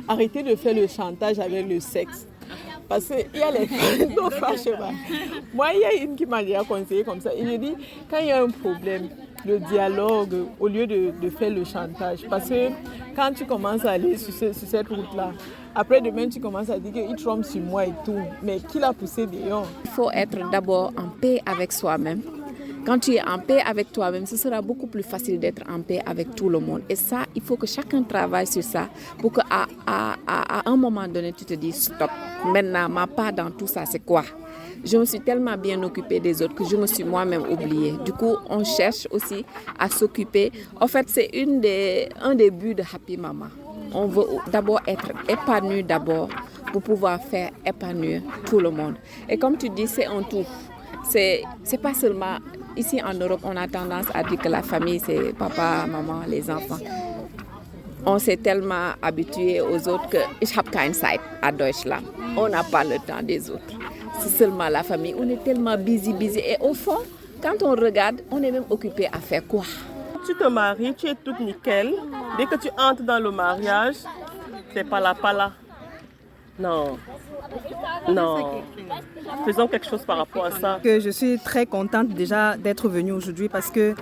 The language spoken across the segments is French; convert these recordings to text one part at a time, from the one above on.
arrêtez de faire le chantage avec le sexe. Parce qu'il y a les filles, non, franchement. Moi, il y a une qui m'a déjà conseillé comme ça. Il me dit, quand il y a un problème, le dialogue, au lieu de faire le chantage. Parce que quand tu commences à aller sur cette route-là, après demain, tu commences à dire qu'il trompe sur moi et tout. Mais qui l'a poussé dehors? Il faut être d'abord en paix avec soi-même. Quand tu es en paix avec toi-même, ce sera beaucoup plus facile d'être en paix avec tout le monde. Et ça, il faut que chacun travaille sur ça pour qu'à un moment donné, tu te dises stop. Maintenant, ma part dans tout ça, c'est quoi? Je me suis tellement bien occupée des autres que je me suis moi-même oubliée. Du coup, on cherche aussi à s'occuper. En fait, c'est un des buts de Happy Mama. On veut d'abord être épanoui d'abord pour pouvoir faire épanouir tout le monde. Et comme tu dis, c'est un tout. C'est pas seulement... Ici en Europe, on a tendance à dire que la famille, c'est papa, maman, les enfants. On s'est tellement habitué aux autres que ich habe keine Zeit à Deutschland. On n'a pas le temps des autres. C'est seulement la famille. On est tellement busy. Et au fond, quand on regarde, on est même occupé à faire quoi? Tu te maries, tu es toute nickel. Dès que tu entres dans le mariage, c'est pas là. Non. Faisons quelque chose par rapport à ça. Je suis très contente déjà d'être venue aujourd'hui parce que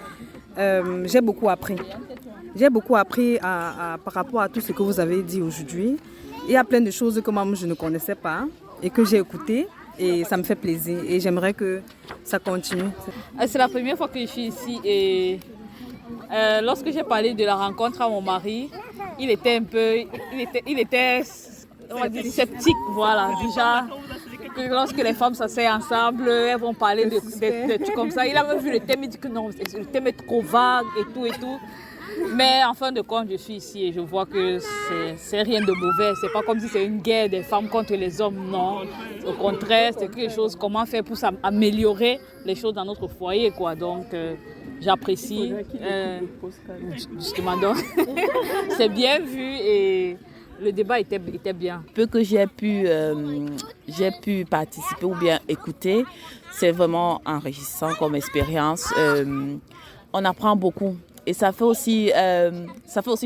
j'ai beaucoup appris. J'ai beaucoup appris par rapport à tout ce que vous avez dit aujourd'hui. Il y a plein de choses que moi je ne connaissais pas et que j'ai écoutées et ça me fait plaisir et j'aimerais que ça continue. C'est la première fois que je suis ici et lorsque j'ai parlé de la rencontre à mon mari, il était on va dire, sceptique, voilà, déjà. Lorsque les femmes s'asseyent ensemble, elles vont parler de trucs comme ça. Il a même vu le thème, il dit que non, le thème est trop vague et tout. Mais en fin de compte, je suis ici et je vois que c'est rien de mauvais. C'est pas comme si c'est une guerre des femmes contre les hommes, non. Au contraire, c'est quelque chose, comment faire pour améliorer les choses dans notre foyer, quoi. Donc, j'apprécie. Justement, donc, c'est bien vu et le débat était bien. Peu que j'ai pu participer ou bien écouter, c'est vraiment enrichissant comme expérience. On apprend beaucoup. Et ça fait aussi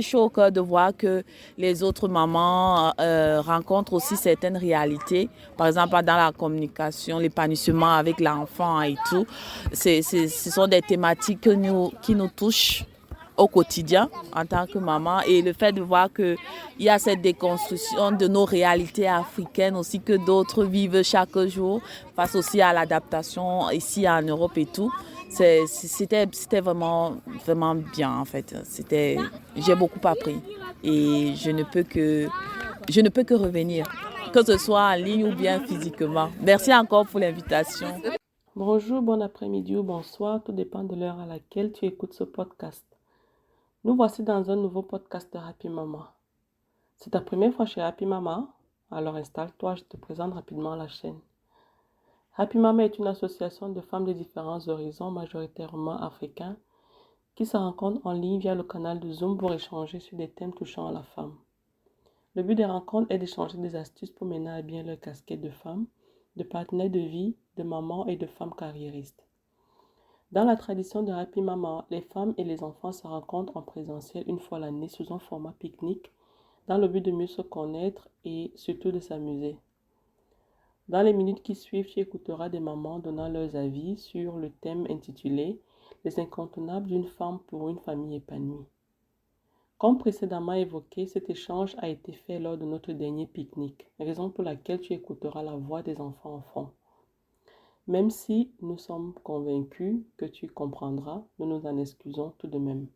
chaud au cœur de voir que les autres mamans rencontrent aussi certaines réalités. Par exemple, dans la communication, l'épanouissement avec l'enfant et tout. Ce sont des thématiques qui nous touchent au quotidien en tant que maman. Et le fait de voir qu'il y a cette déconstruction de nos réalités africaines aussi que d'autres vivent chaque jour face aussi à l'adaptation ici en Europe et tout. C'était vraiment bien en fait. J'ai beaucoup appris et je ne peux que revenir, que ce soit en ligne ou bien physiquement. Merci encore pour l'invitation. Bonjour, bon après-midi ou bonsoir, tout dépend de l'heure à laquelle tu écoutes ce podcast. Nous voici dans un nouveau podcast de Happy Mama. C'est ta première fois chez Happy Mama? Alors installe-toi, je te présente rapidement la chaîne. Happy Mama est une association de femmes de différents horizons, majoritairement africains, qui se rencontrent en ligne via le canal de Zoom pour échanger sur des thèmes touchant à la femme. Le but des rencontres est d'échanger des astuces pour mener à bien leur casquette de femme, de partenaire de vie, de maman et de femme carriériste. Dans la tradition de Happy Mama, les femmes et les enfants se rencontrent en présentiel une fois l'année sous un format pique-nique dans le but de mieux se connaître et surtout de s'amuser. Dans les minutes qui suivent, tu écouteras des mamans donnant leurs avis sur le thème intitulé « Les incontournables d'une femme pour une famille épanouie ». Comme précédemment évoqué, cet échange a été fait lors de notre dernier pique-nique, raison pour laquelle tu écouteras la voix des enfants en fond. Même si nous sommes convaincus que tu comprendras, nous nous en excusons tout de même.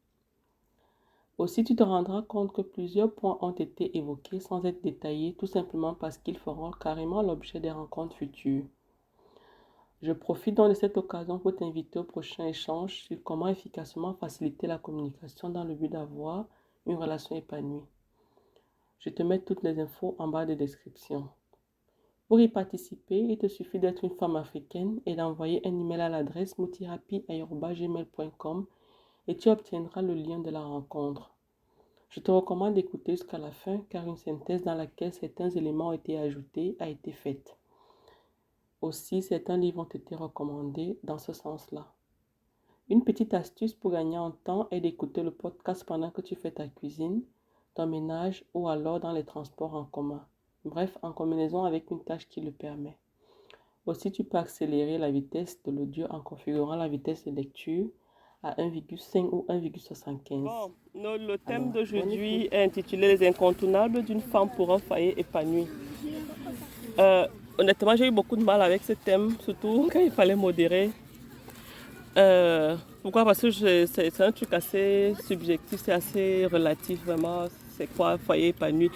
Aussi, tu te rendras compte que plusieurs points ont été évoqués sans être détaillés, tout simplement parce qu'ils feront carrément l'objet des rencontres futures. Je profite donc de cette occasion pour t'inviter au prochain échange sur comment efficacement faciliter la communication dans le but d'avoir une relation épanouie. Je te mets toutes les infos en bas de description. Pour y participer, il te suffit d'être une femme africaine et d'envoyer un email à l'adresse mutirapi@gmail.com et tu obtiendras le lien de la rencontre. Je te recommande d'écouter jusqu'à la fin car une synthèse dans laquelle certains éléments ont été ajoutés a été faite. Aussi, certains livres ont été recommandés dans ce sens-là. Une petite astuce pour gagner en temps est d'écouter le podcast pendant que tu fais ta cuisine, ton ménage ou alors dans les transports en commun. Bref, en combinaison avec une tâche qui le permet. Aussi, tu peux accélérer la vitesse de l'audio en configurant la vitesse de lecture à 1,5 ou 1,75. Bon, le thème d'aujourd'hui est intitulé Les incontournables d'une femme pour un foyer épanoui. Honnêtement, j'ai eu beaucoup de mal avec ce thème, surtout quand il fallait modérer. Pourquoi? Parce que c'est un truc assez subjectif, c'est assez relatif vraiment. C'est quoi un foyer épanoui?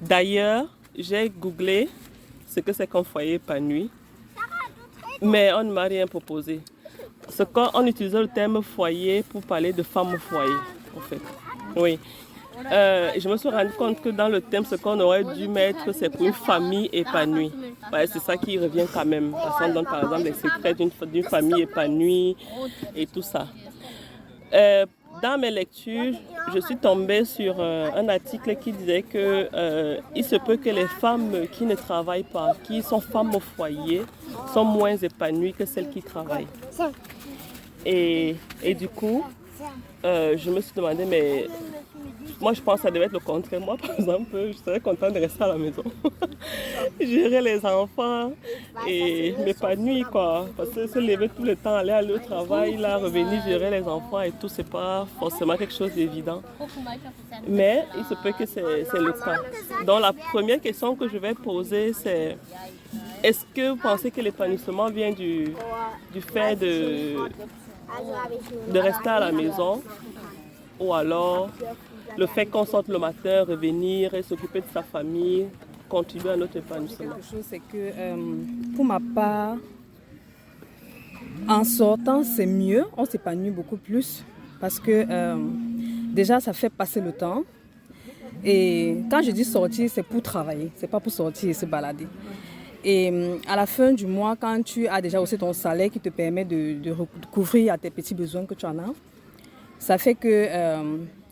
D'ailleurs, j'ai googlé ce que c'est qu'un foyer épanoui, mais on ne m'a rien proposé. C'est quand on utilisait le terme foyer pour parler de femme au foyer, en fait. Oui. Je me suis rendu compte que dans le thème, ce qu'on aurait dû mettre, c'est pour une famille épanouie. Ouais, c'est ça qui revient quand même. Parce qu'on donne par exemple les secrets d'une famille épanouie et tout ça. Dans mes lectures, je suis tombée sur un article qui disait que il se peut que les femmes qui ne travaillent pas, qui sont femmes au foyer, sont moins épanouies que celles qui travaillent. Et du coup, je me suis demandé, mais moi je pense que ça devait être le contraire. Moi par exemple, je serais contente de rester à la maison, gérer les enfants et m'épanouir quoi. Parce que se lever tout le temps, aller au travail, là, revenir gérer les enfants et tout, c'est pas forcément quelque chose d'évident. Mais il se peut que c'est le cas. Donc la première question que je vais poser c'est: est-ce que vous pensez que l'épanouissement vient du fait de rester à la maison, ou alors le fait qu'on sorte le matin, revenir et s'occuper de sa famille, contribuer à notre épanouissement? Quelque chose, c'est que pour ma part, en sortant, c'est mieux, on s'épanouit beaucoup plus parce que déjà, ça fait passer le temps. Et quand je dis sortir, c'est pour travailler, c'est pas pour sortir et se balader. Et à la fin du mois, quand tu as déjà aussi ton salaire qui te permet de couvrir à tes petits besoins que tu en as, ça fait que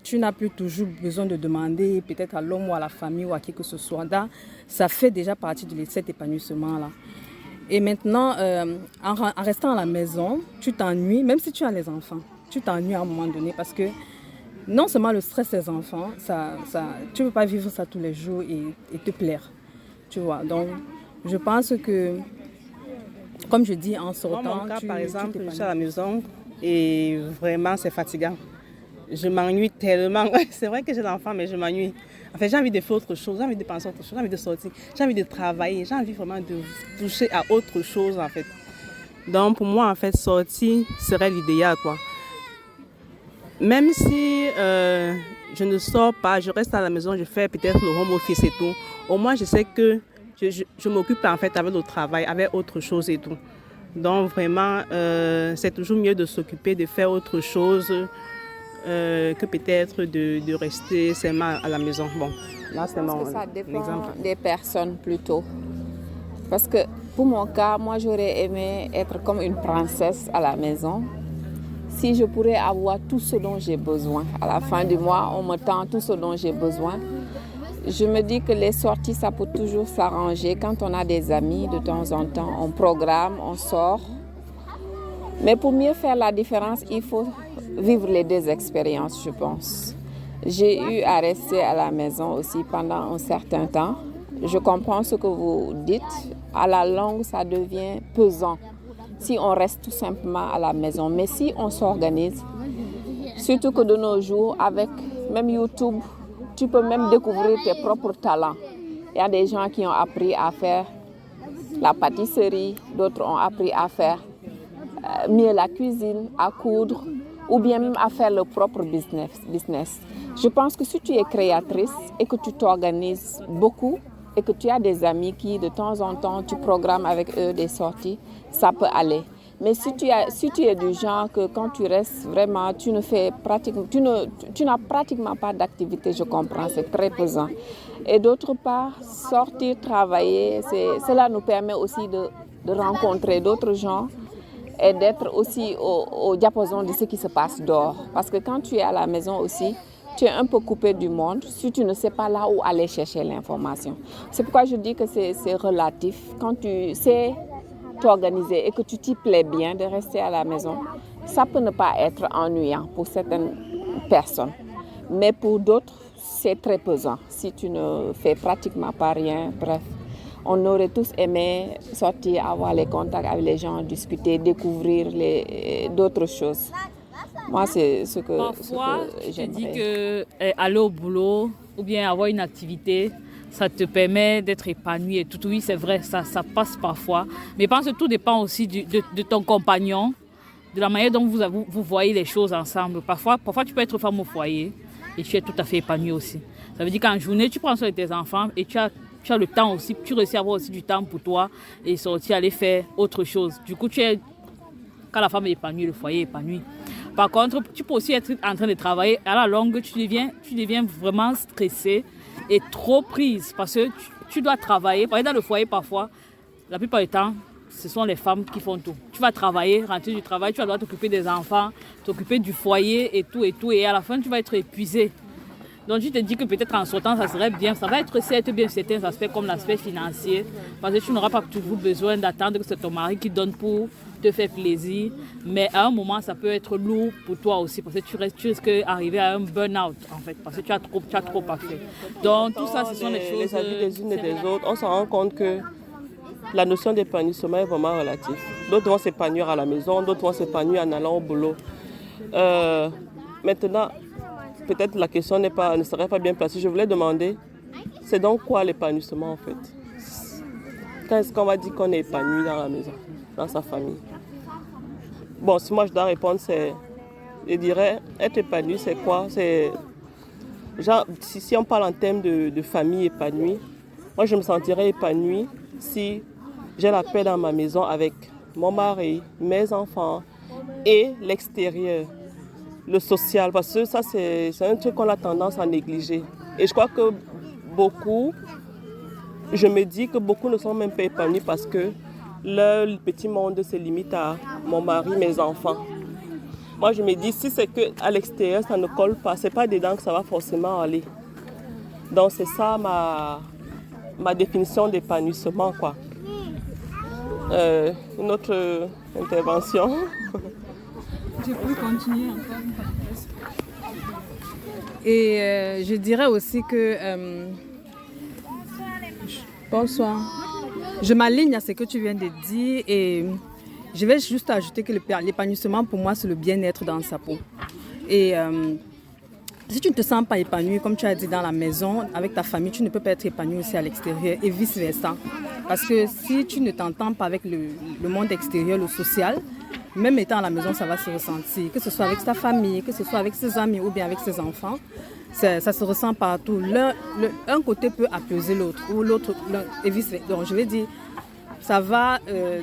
tu n'as plus toujours besoin de demander peut-être à l'homme ou à la famille ou à qui que ce soit. Donc, ça fait déjà partie de cet épanouissement-là. Et maintenant, en restant à la maison, tu t'ennuies, même si tu as les enfants, tu t'ennuies à un moment donné parce que non seulement le stress des enfants, tu ne peux pas vivre ça tous les jours et te plaire. Tu vois, donc je pense que, comme je dis, en sortant... Moi, mon cas, par exemple, je suis à la maison et vraiment, c'est fatigant. Je m'ennuie tellement. C'est vrai que j'ai l'enfant, mais je m'ennuie. En fait, j'ai envie de faire autre chose, j'ai envie de penser à autre chose, j'ai envie de sortir, j'ai envie de travailler, j'ai envie vraiment de toucher à autre chose, en fait. Donc, pour moi, en fait, sortir serait l'idéal, quoi. Même si je ne sors pas, je reste à la maison, je fais peut-être le home office et tout, au moins, je sais que je m'occupe en fait avec le travail, avec autre chose et tout. Donc vraiment, c'est toujours mieux de s'occuper, de faire autre chose que peut-être de rester seulement à la maison. Bon, là c'est mon exemple. Ça dépend des personnes plutôt. Parce que pour mon cas, moi j'aurais aimé être comme une princesse à la maison. Si je pourrais avoir tout ce dont j'ai besoin. À la fin du mois, on me tend tout ce dont j'ai besoin. Je me dis que les sorties, ça peut toujours s'arranger. Quand on a des amis, de temps en temps, on programme, on sort. Mais pour mieux faire la différence, il faut vivre les deux expériences, je pense. J'ai eu à rester à la maison aussi pendant un certain temps. Je comprends ce que vous dites. À la longue, ça devient pesant si on reste tout simplement à la maison. Mais si on s'organise, surtout que de nos jours, avec même YouTube, tu peux même découvrir tes propres talents. Il y a des gens qui ont appris à faire la pâtisserie, d'autres ont appris à faire mieux la cuisine, à coudre, ou bien même à faire leur propre business. Je pense que si tu es créatrice et que tu t'organises beaucoup et que tu as des amis qui, de temps en temps, tu programmes avec eux des sorties, ça peut aller. Mais si tu es du genre que quand tu restes vraiment, tu n'as pratiquement pas d'activité, je comprends, c'est très pesant. Et d'autre part, sortir, travailler, cela nous permet aussi de rencontrer d'autres gens et d'être aussi au diapason de ce qui se passe dehors. Parce que quand tu es à la maison aussi, tu es un peu coupé du monde si tu ne sais pas là où aller chercher l'information. C'est pourquoi je dis que c'est relatif. Quand tu sais t'organiser et que tu t'y plais bien de rester à la maison, ça peut ne pas être ennuyant pour certaines personnes. Mais pour d'autres, c'est très pesant. Si tu ne fais pratiquement pas rien, bref. On aurait tous aimé sortir, avoir les contacts avec les gens, discuter, découvrir d'autres choses. Moi, c'est ce que Parfois, tu te dis j'aimerais. que aller au boulot ou bien avoir une activité, ça te permet d'être épanoui et tout. Oui, c'est vrai, ça passe parfois. Mais je pense que tout dépend aussi de ton compagnon, de la manière dont vous voyez les choses ensemble. Parfois, tu peux être femme au foyer et tu es tout à fait épanoui aussi. Ça veut dire qu'en journée, tu prends soin de tes enfants et tu as le temps aussi, tu réussis à avoir aussi du temps pour toi et sortir, aller faire autre chose. Du coup, quand la femme est épanouie, le foyer est épanoui. Par contre, tu peux aussi être en train de travailler. À la longue, tu deviens vraiment stressée et trop prise parce que tu dois travailler. Par exemple, dans le foyer, parfois, la plupart du temps, ce sont les femmes qui font tout. Tu vas travailler, rentrer du travail, tu vas devoir t'occuper des enfants, t'occuper du foyer et tout. Et à la fin, tu vas être épuisée. Donc, tu te dis que peut-être en sortant, ça serait bien. Ça va être certes bien certains aspects comme l'aspect financier. Parce que tu n'auras pas toujours besoin d'attendre que c'est ton mari qui donne pour te faire plaisir. Mais à un moment, ça peut être lourd pour toi aussi. Parce que tu risques d'arriver à un burn-out, en fait. Parce que tu as trop à faire. Donc, tout ça, ce sont les choses... Les avis des unes et des autres, on s'en rend compte que la notion d'épanouissement est vraiment relative. D'autres vont s'épanouir à la maison, d'autres vont s'épanouir en allant au boulot. Maintenant, peut-être la question ne serait pas bien placée. Je voulais demander, c'est donc quoi l'épanouissement en fait? Quand est-ce qu'on va dire qu'on est épanoui dans la maison, dans sa famille? Bon, si moi je dois répondre, je dirais, être épanoui, c'est quoi? C'est genre, si on parle en termes de famille épanouie, moi je me sentirais épanouie si j'ai la paix dans ma maison avec mon mari, mes enfants et l'extérieur. Le social, parce que ça, c'est un truc qu'on a tendance à négliger. Et je crois que je me dis que beaucoup ne sont même pas épanouis parce que leur petit monde se limite à mon mari, mes enfants. Moi, je me dis, si c'est qu'à l'extérieur, ça ne colle pas, c'est pas dedans que ça va forcément aller. Donc, c'est ça ma définition d'épanouissement, quoi. Une autre intervention. Je peux continuer encore. Et je dirais aussi que... bonsoir. Je m'aligne à ce que tu viens de dire et je vais juste ajouter que l'épanouissement pour moi c'est le bien-être dans sa peau. Et si tu ne te sens pas épanoui, comme tu as dit dans la maison, avec ta famille, tu ne peux pas être épanoui aussi à l'extérieur et vice-versa. Parce que si tu ne t'entends pas avec le monde extérieur, le social, même étant à la maison, ça va se ressentir. Que ce soit avec ta famille, que ce soit avec ses amis ou bien avec ses enfants, ça se ressent partout. Un côté peut apaiser l'autre ou l'autre et vice-versa. Donc je vais dire, ça va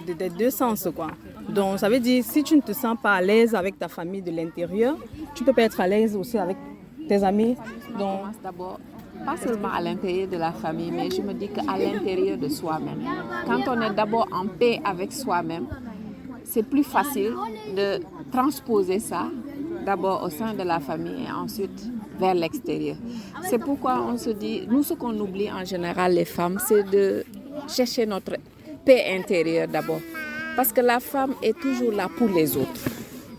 des deux sens, quoi. Donc ça veut dire, si tu ne te sens pas à l'aise avec ta famille de l'intérieur, tu peux pas être à l'aise aussi avec tes amis. Donc D'abord, pas seulement à l'intérieur de la famille, mais je me dis qu'à l'intérieur de soi-même. Quand on est d'abord en paix avec soi-même, c'est plus facile de transposer ça d'abord au sein de la famille et ensuite vers l'extérieur. C'est pourquoi on se dit, nous ce qu'on oublie en général les femmes, c'est de chercher notre paix intérieure d'abord. Parce que la femme est toujours là pour les autres.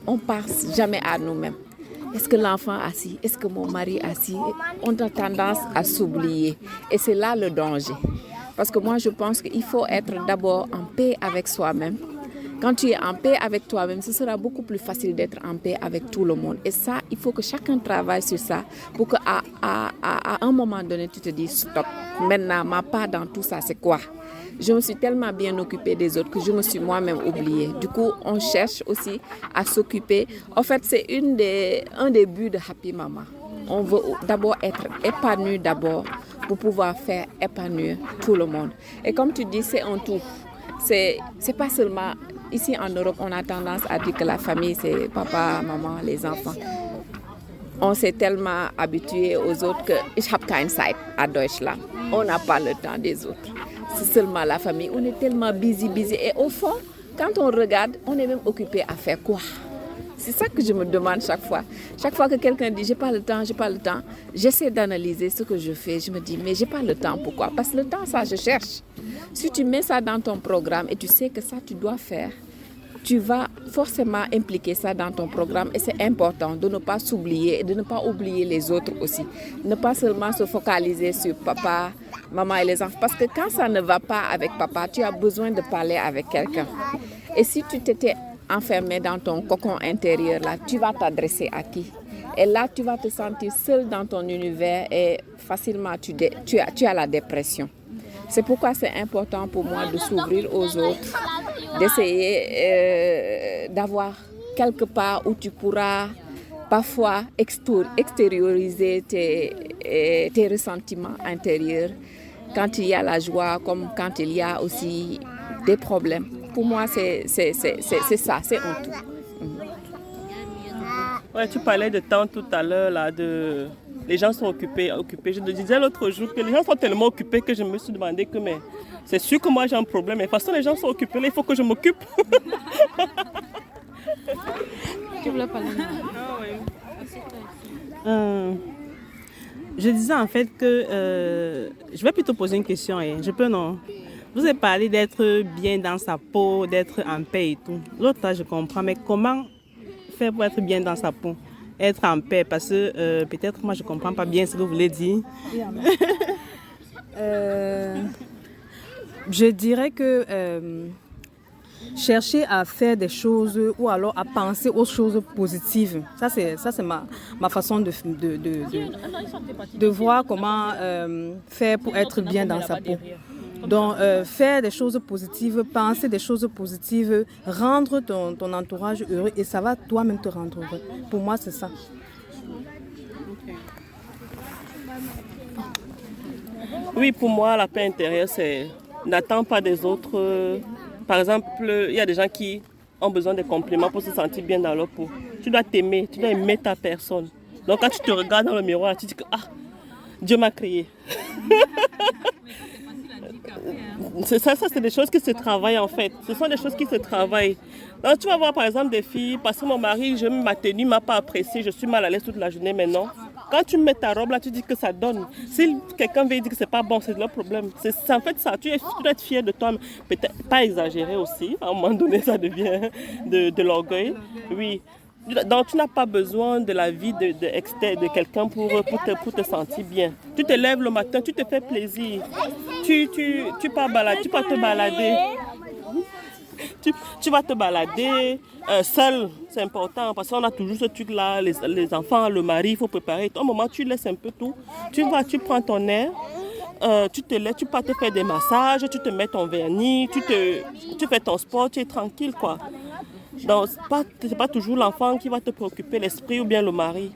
On ne pense jamais à nous-mêmes. Est-ce que l'enfant a assis? Est-ce que mon mari a assis? On a tendance à s'oublier. Et c'est là le danger. Parce que moi je pense qu'il faut être d'abord en paix avec soi-même. Quand tu es en paix avec toi-même, ce sera beaucoup plus facile d'être en paix avec tout le monde. Et ça, il faut que chacun travaille sur ça pour qu'à un moment donné, tu te dises stop. Maintenant, ma part dans tout ça, c'est quoi? Je me suis tellement bien occupée des autres que je me suis moi-même oubliée. Du coup, on cherche aussi à s'occuper. En fait, c'est un des buts de Happy Mama. On veut d'abord être épanoui d'abord pour pouvoir faire épanouir tout le monde. Et comme tu dis, c'est un tout. C'est pas seulement... Ici en Europe, on a tendance à dire que la famille, c'est papa, maman, les enfants. On s'est tellement habitué aux autres que ich habe keine Zeit à Deutschland. On n'a pas le temps des autres. C'est seulement la famille. On est tellement busy. Et au fond, quand on regarde, on est même occupé à faire quoi? C'est ça que je me demande chaque fois. Chaque fois que quelqu'un dit j'ai pas le temps, j'essaie d'analyser ce que je fais. Je me dis mais j'ai pas le temps, pourquoi? Parce que le temps, ça je cherche. Si tu mets ça dans ton programme et tu sais que ça tu dois faire tu vas forcément impliquer ça dans ton programme et c'est important de ne pas s'oublier et de ne pas oublier les autres aussi. Ne pas seulement se focaliser sur papa, maman et les enfants. Parce que quand ça ne va pas avec papa, tu as besoin de parler avec quelqu'un. Et si tu t'étais enfermé dans ton cocon intérieur, là, tu vas t'adresser à qui? Et là, tu vas te sentir seul dans ton univers et facilement tu as la dépression. C'est pourquoi c'est important pour moi de s'ouvrir aux autres, d'essayer d'avoir quelque part où tu pourras parfois extérioriser tes ressentiments intérieurs quand il y a la joie comme quand il y a aussi des problèmes. Pour moi, c'est ça, c'est un tout. Ouais, tu parlais de temps tout à l'heure, là, les gens sont occupés. Je te disais l'autre jour que les gens sont tellement occupés que je me suis demandé que mais c'est sûr que moi j'ai un problème, mais de toute façon les gens sont occupés, là, il faut que je m'occupe. Tu voulais parler de Je disais en fait que je vais plutôt poser une question. Je peux, non? Vous avez parlé d'être bien dans sa peau, d'être en paix et tout. L'autre, là, je comprends, mais comment faire pour être bien dans sa peau? Être en paix, parce que peut-être moi je ne comprends pas bien ce que vous voulez dire. Je dirais que chercher à faire des choses ou alors à penser aux choses positives. Ça, c'est ma façon de voir comment faire pour être bien dans sa peau. Donc, faire des choses positives, penser des choses positives, rendre ton entourage heureux et ça va toi-même te rendre heureux. Pour moi, c'est ça. Oui, pour moi, la paix intérieure, c'est n'attends pas des autres. Par exemple, il y a des gens qui ont besoin de compliments pour se sentir bien dans leur peau. Tu dois t'aimer, tu dois aimer ta personne. Donc, quand tu te regardes dans le miroir, tu dis que Dieu m'a créé. C'est ça, c'est des choses qui se travaillent en fait. Ce sont des choses qui se travaillent. Donc, tu vas voir par exemple des filles, parce que mon mari, ma tenue ne m'a pas apprécié, je suis mal à l'aise toute la journée maintenant. Quand tu mets ta robe là, tu dis que ça donne. Si quelqu'un veut dire que c'est pas bon, c'est leur problème. C'est en fait ça, tu dois être fier de toi, peut-être pas exagérer aussi. À un moment donné, ça devient de l'orgueil. Oui. Donc, tu n'as pas besoin de la vie de quelqu'un pour te sentir bien. Tu te lèves le matin, tu te fais plaisir. Tu pars te balader. Tu vas te balader seul, c'est important parce qu'on a toujours ce truc-là, les enfants, le mari, il faut préparer. À un moment, tu laisses un peu tout. Tu prends ton air. Tu te lèves, tu pars te faire des massages, tu te mets ton vernis, tu fais ton sport, tu es tranquille, quoi. Donc, ce n'est pas toujours l'enfant qui va te préoccuper, l'esprit ou bien le mari.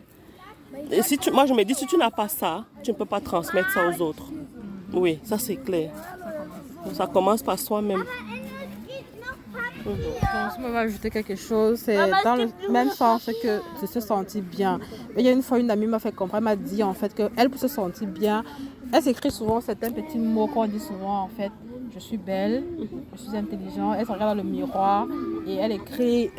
Et moi, je me dis, si tu n'as pas ça, tu ne peux pas transmettre ça aux autres. Oui, ça c'est clair. Ça commence par soi-même. Je vais ajouter quelque chose, c'est dans le même sens que de se sentir bien. Il y a une fois, une amie m'a fait comprendre, elle m'a dit en fait qu'elle, pour se sentir bien, elle s'écrit souvent certains petits mots qu'on dit souvent en fait. Je suis belle, je suis intelligente, elle se regarde dans le miroir et elle écrit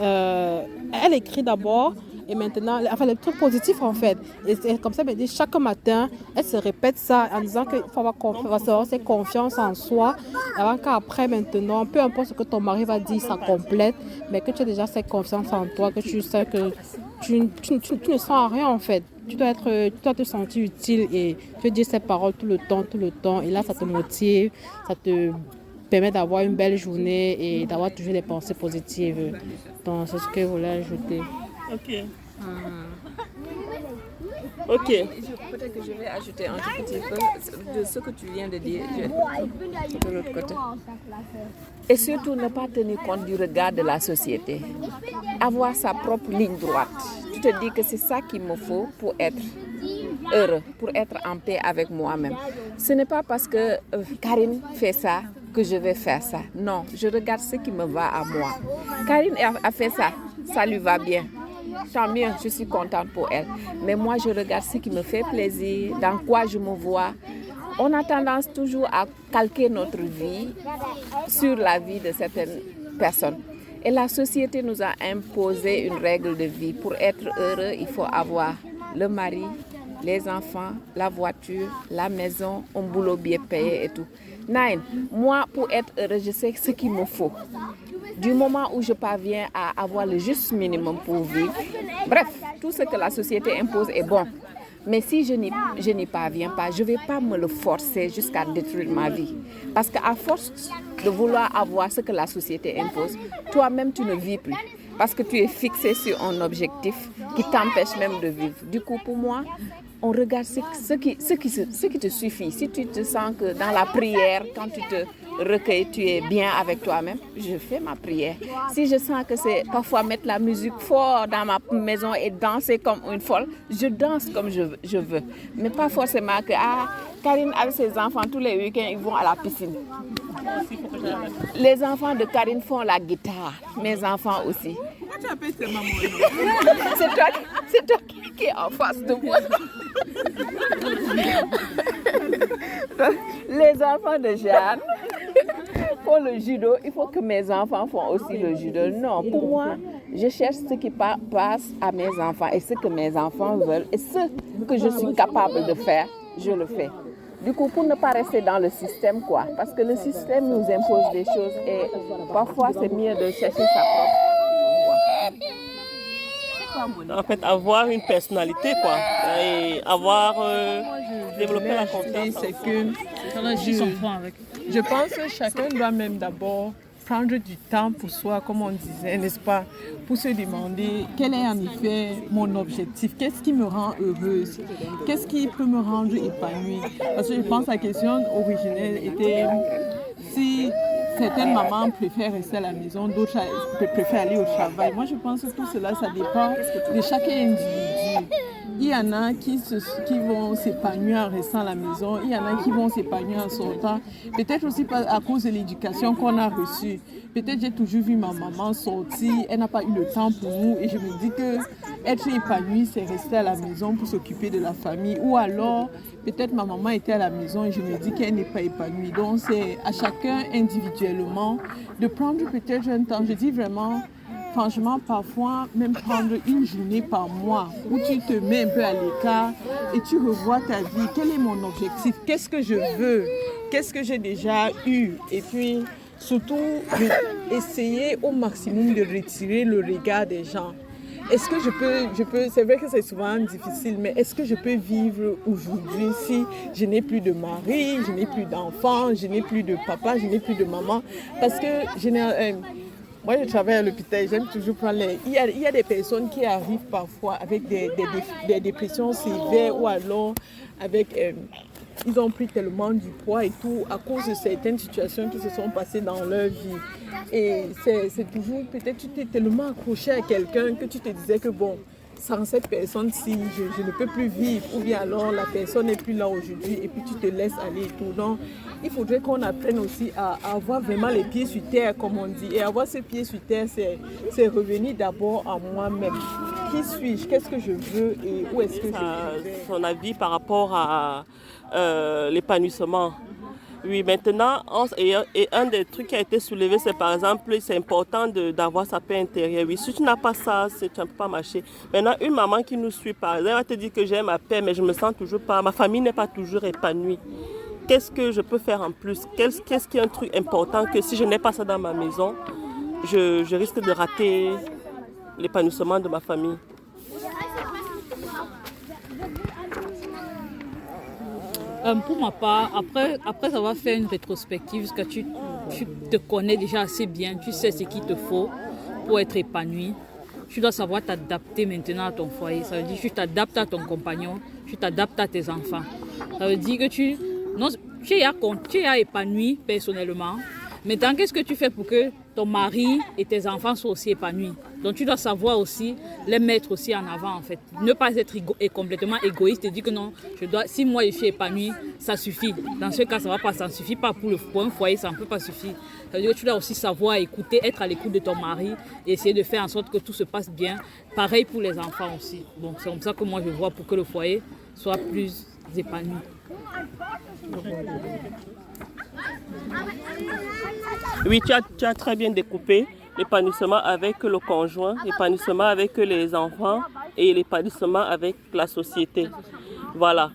d'abord et maintenant, enfin les trucs positifs en fait. Et comme ça, elle me dit chaque matin, elle se répète ça en disant qu'il faut avoir confiance en soi. Avant qu'après maintenant, peu importe ce que ton mari va dire, ça complète, mais que tu as déjà cette confiance en toi, que tu sais que tu ne sens rien en fait. Tu dois te sentir utile et tu dire ces paroles tout le temps. Et là, ça te motive, ça te permet d'avoir une belle journée et d'avoir toujours des pensées positives. Donc, c'est ce que je voulais ajouter. Ok. Peut-être que je vais ajouter un tout petit peu de ce que tu viens de dire de l'autre côté. Et surtout, ne pas tenir compte du regard de la société. Avoir sa propre ligne droite. Tu te dis que c'est ça qu'il me faut pour être heureux, pour être en paix avec moi-même. Ce n'est pas parce que Karine fait ça que je vais faire ça. Non, je regarde ce qui me va à moi. Karine a fait ça, ça lui va bien. Tant mieux, je suis contente pour elle. Mais moi, je regarde ce qui me fait plaisir, dans quoi je me vois. On a tendance toujours à calquer notre vie sur la vie de certaines personnes. Et la société nous a imposé une règle de vie. Pour être heureux, il faut avoir le mari, les enfants, la voiture, la maison, un boulot bien payé et tout. Nine, moi, pour être heureuse, je sais ce qu'il me faut. Du moment où je parviens à avoir le juste minimum pour vivre, bref, tout ce que la société impose est bon. Mais si je n'y parviens pas, je ne vais pas me le forcer jusqu'à détruire ma vie. Parce qu'à force de vouloir avoir ce que la société impose, toi-même, tu ne vis plus. Parce que tu es fixé sur un objectif qui t'empêche même de vivre. Du coup, pour moi, on regarde ce qui te suffit. Si tu te sens que dans la prière, quand tu te recueilles, tu es bien avec toi-même, je fais ma prière. Si je sens que c'est parfois mettre la musique fort dans ma maison et danser comme une folle, je danse comme je veux. Mais pas forcément que Karine avec ses enfants, tous les week-ends, ils vont à la piscine. Les enfants de Karine font la guitare, mes enfants aussi. Pourquoi tu appelles tes mamans? C'est toi qui es en face de moi. Les enfants de Jeanne font le judo, il faut que mes enfants font aussi le judo. Non, pour moi, je cherche ce qui passe à mes enfants et ce que mes enfants veulent et ce que je suis capable de faire, je le fais. Du coup, pour ne pas rester dans le système, quoi, parce que le système nous impose des choses et parfois c'est mieux de chercher sa propre. En fait, avoir une personnalité, quoi, et avoir développé la confiance. C'est que je pense que chacun doit même d'abord prendre du temps pour soi, comme on disait, n'est-ce pas, pour se demander quel est en effet mon objectif, qu'est-ce qui me rend heureuse, qu'est-ce qui peut me rendre épanouie. Parce que je pense que la question originelle était si certaines mamans préfèrent rester à la maison, d'autres préfèrent aller au travail. Moi, je pense que tout cela, ça dépend de chaque individu. Il y en a qui vont s'épanouir en restant à la maison, il y en a qui vont s'épanouir en sortant. Peut-être aussi à cause de l'éducation qu'on a reçue. Peut-être j'ai toujours vu ma maman sortir, elle n'a pas eu le temps pour nous et je me dis que être épanouie, c'est rester à la maison pour s'occuper de la famille. Ou alors, peut-être ma maman était à la maison et je me dis qu'elle n'est pas épanouie. Donc c'est à chacun individuellement de prendre peut-être un temps. Je dis vraiment, franchement, parfois, même prendre une journée par mois où tu te mets un peu à l'écart et tu revois ta vie. Quel est mon objectif? Qu'est-ce que je veux? Qu'est-ce que j'ai déjà eu? Et puis, surtout, essayer au maximum de retirer le regard des gens. Est-ce que je peux, c'est vrai que c'est souvent difficile, mais est-ce que je peux vivre aujourd'hui si je n'ai plus de mari, je n'ai plus d'enfants, je n'ai plus de papa, je n'ai plus de maman? Parce que moi, je travaille à l'hôpital, j'aime toujours prendre il y a des personnes qui arrivent parfois avec des dépressions sévères ou alors avec... ils ont pris tellement du poids et tout à cause de certaines situations qui se sont passées dans leur vie. Et c'est toujours, peut-être tu t'es tellement accroché à quelqu'un que tu te disais que bon, sans cette personne-ci, je ne peux plus vivre. Ou bien alors la personne n'est plus là aujourd'hui et puis tu te laisses aller et tout. Donc, il faudrait qu'on apprenne aussi à avoir vraiment les pieds sur terre, comme on dit. Et avoir ces pieds sur terre, c'est revenir d'abord à moi-même. Qui suis-je? Qu'est-ce que je veux et où est-ce que je vais? Son avis par rapport à l'épanouissement. Oui, maintenant, et un des trucs qui a été soulevé, c'est par exemple, c'est important d'avoir sa paix intérieure. Oui, si tu n'as pas ça, tu ne peux pas marcher. Maintenant, une maman qui nous suit, par exemple, elle va te dire que j'ai ma paix, mais je ne me sens toujours pas, ma famille n'est pas toujours épanouie. Qu'est-ce que je peux faire en plus? Qu'est-ce qui est un truc important que si je n'ai pas ça dans ma maison, je risque de rater l'épanouissement de ma famille? Pour ma part, après avoir fait une rétrospective, parce que tu te connais déjà assez bien, tu sais ce qu'il te faut pour être épanoui. Tu dois savoir t'adapter maintenant à ton foyer. Ça veut dire que tu t'adaptes à ton compagnon, tu t'adaptes à tes enfants. Ça veut dire que tu es épanoui personnellement. Maintenant, qu'est-ce que tu fais pour que ton mari et tes enfants soient aussi épanouis? Donc, tu dois savoir aussi les mettre aussi en avant, en fait. Ne pas être complètement égoïste et dire que non, si moi je suis épanouie, ça suffit. Dans ce cas, ça ne va pas, ça ne suffit pas pour un foyer, ça ne peut pas suffire. Ça veut dire que tu dois aussi savoir écouter, être à l'écoute de ton mari et essayer de faire en sorte que tout se passe bien. Pareil pour les enfants aussi. Donc, c'est comme ça que moi je vois pour que le foyer soit plus épanoui. Oui, tu as très bien découpé l'épanouissement avec le conjoint, l'épanouissement avec les enfants et l'épanouissement avec la société. Voilà.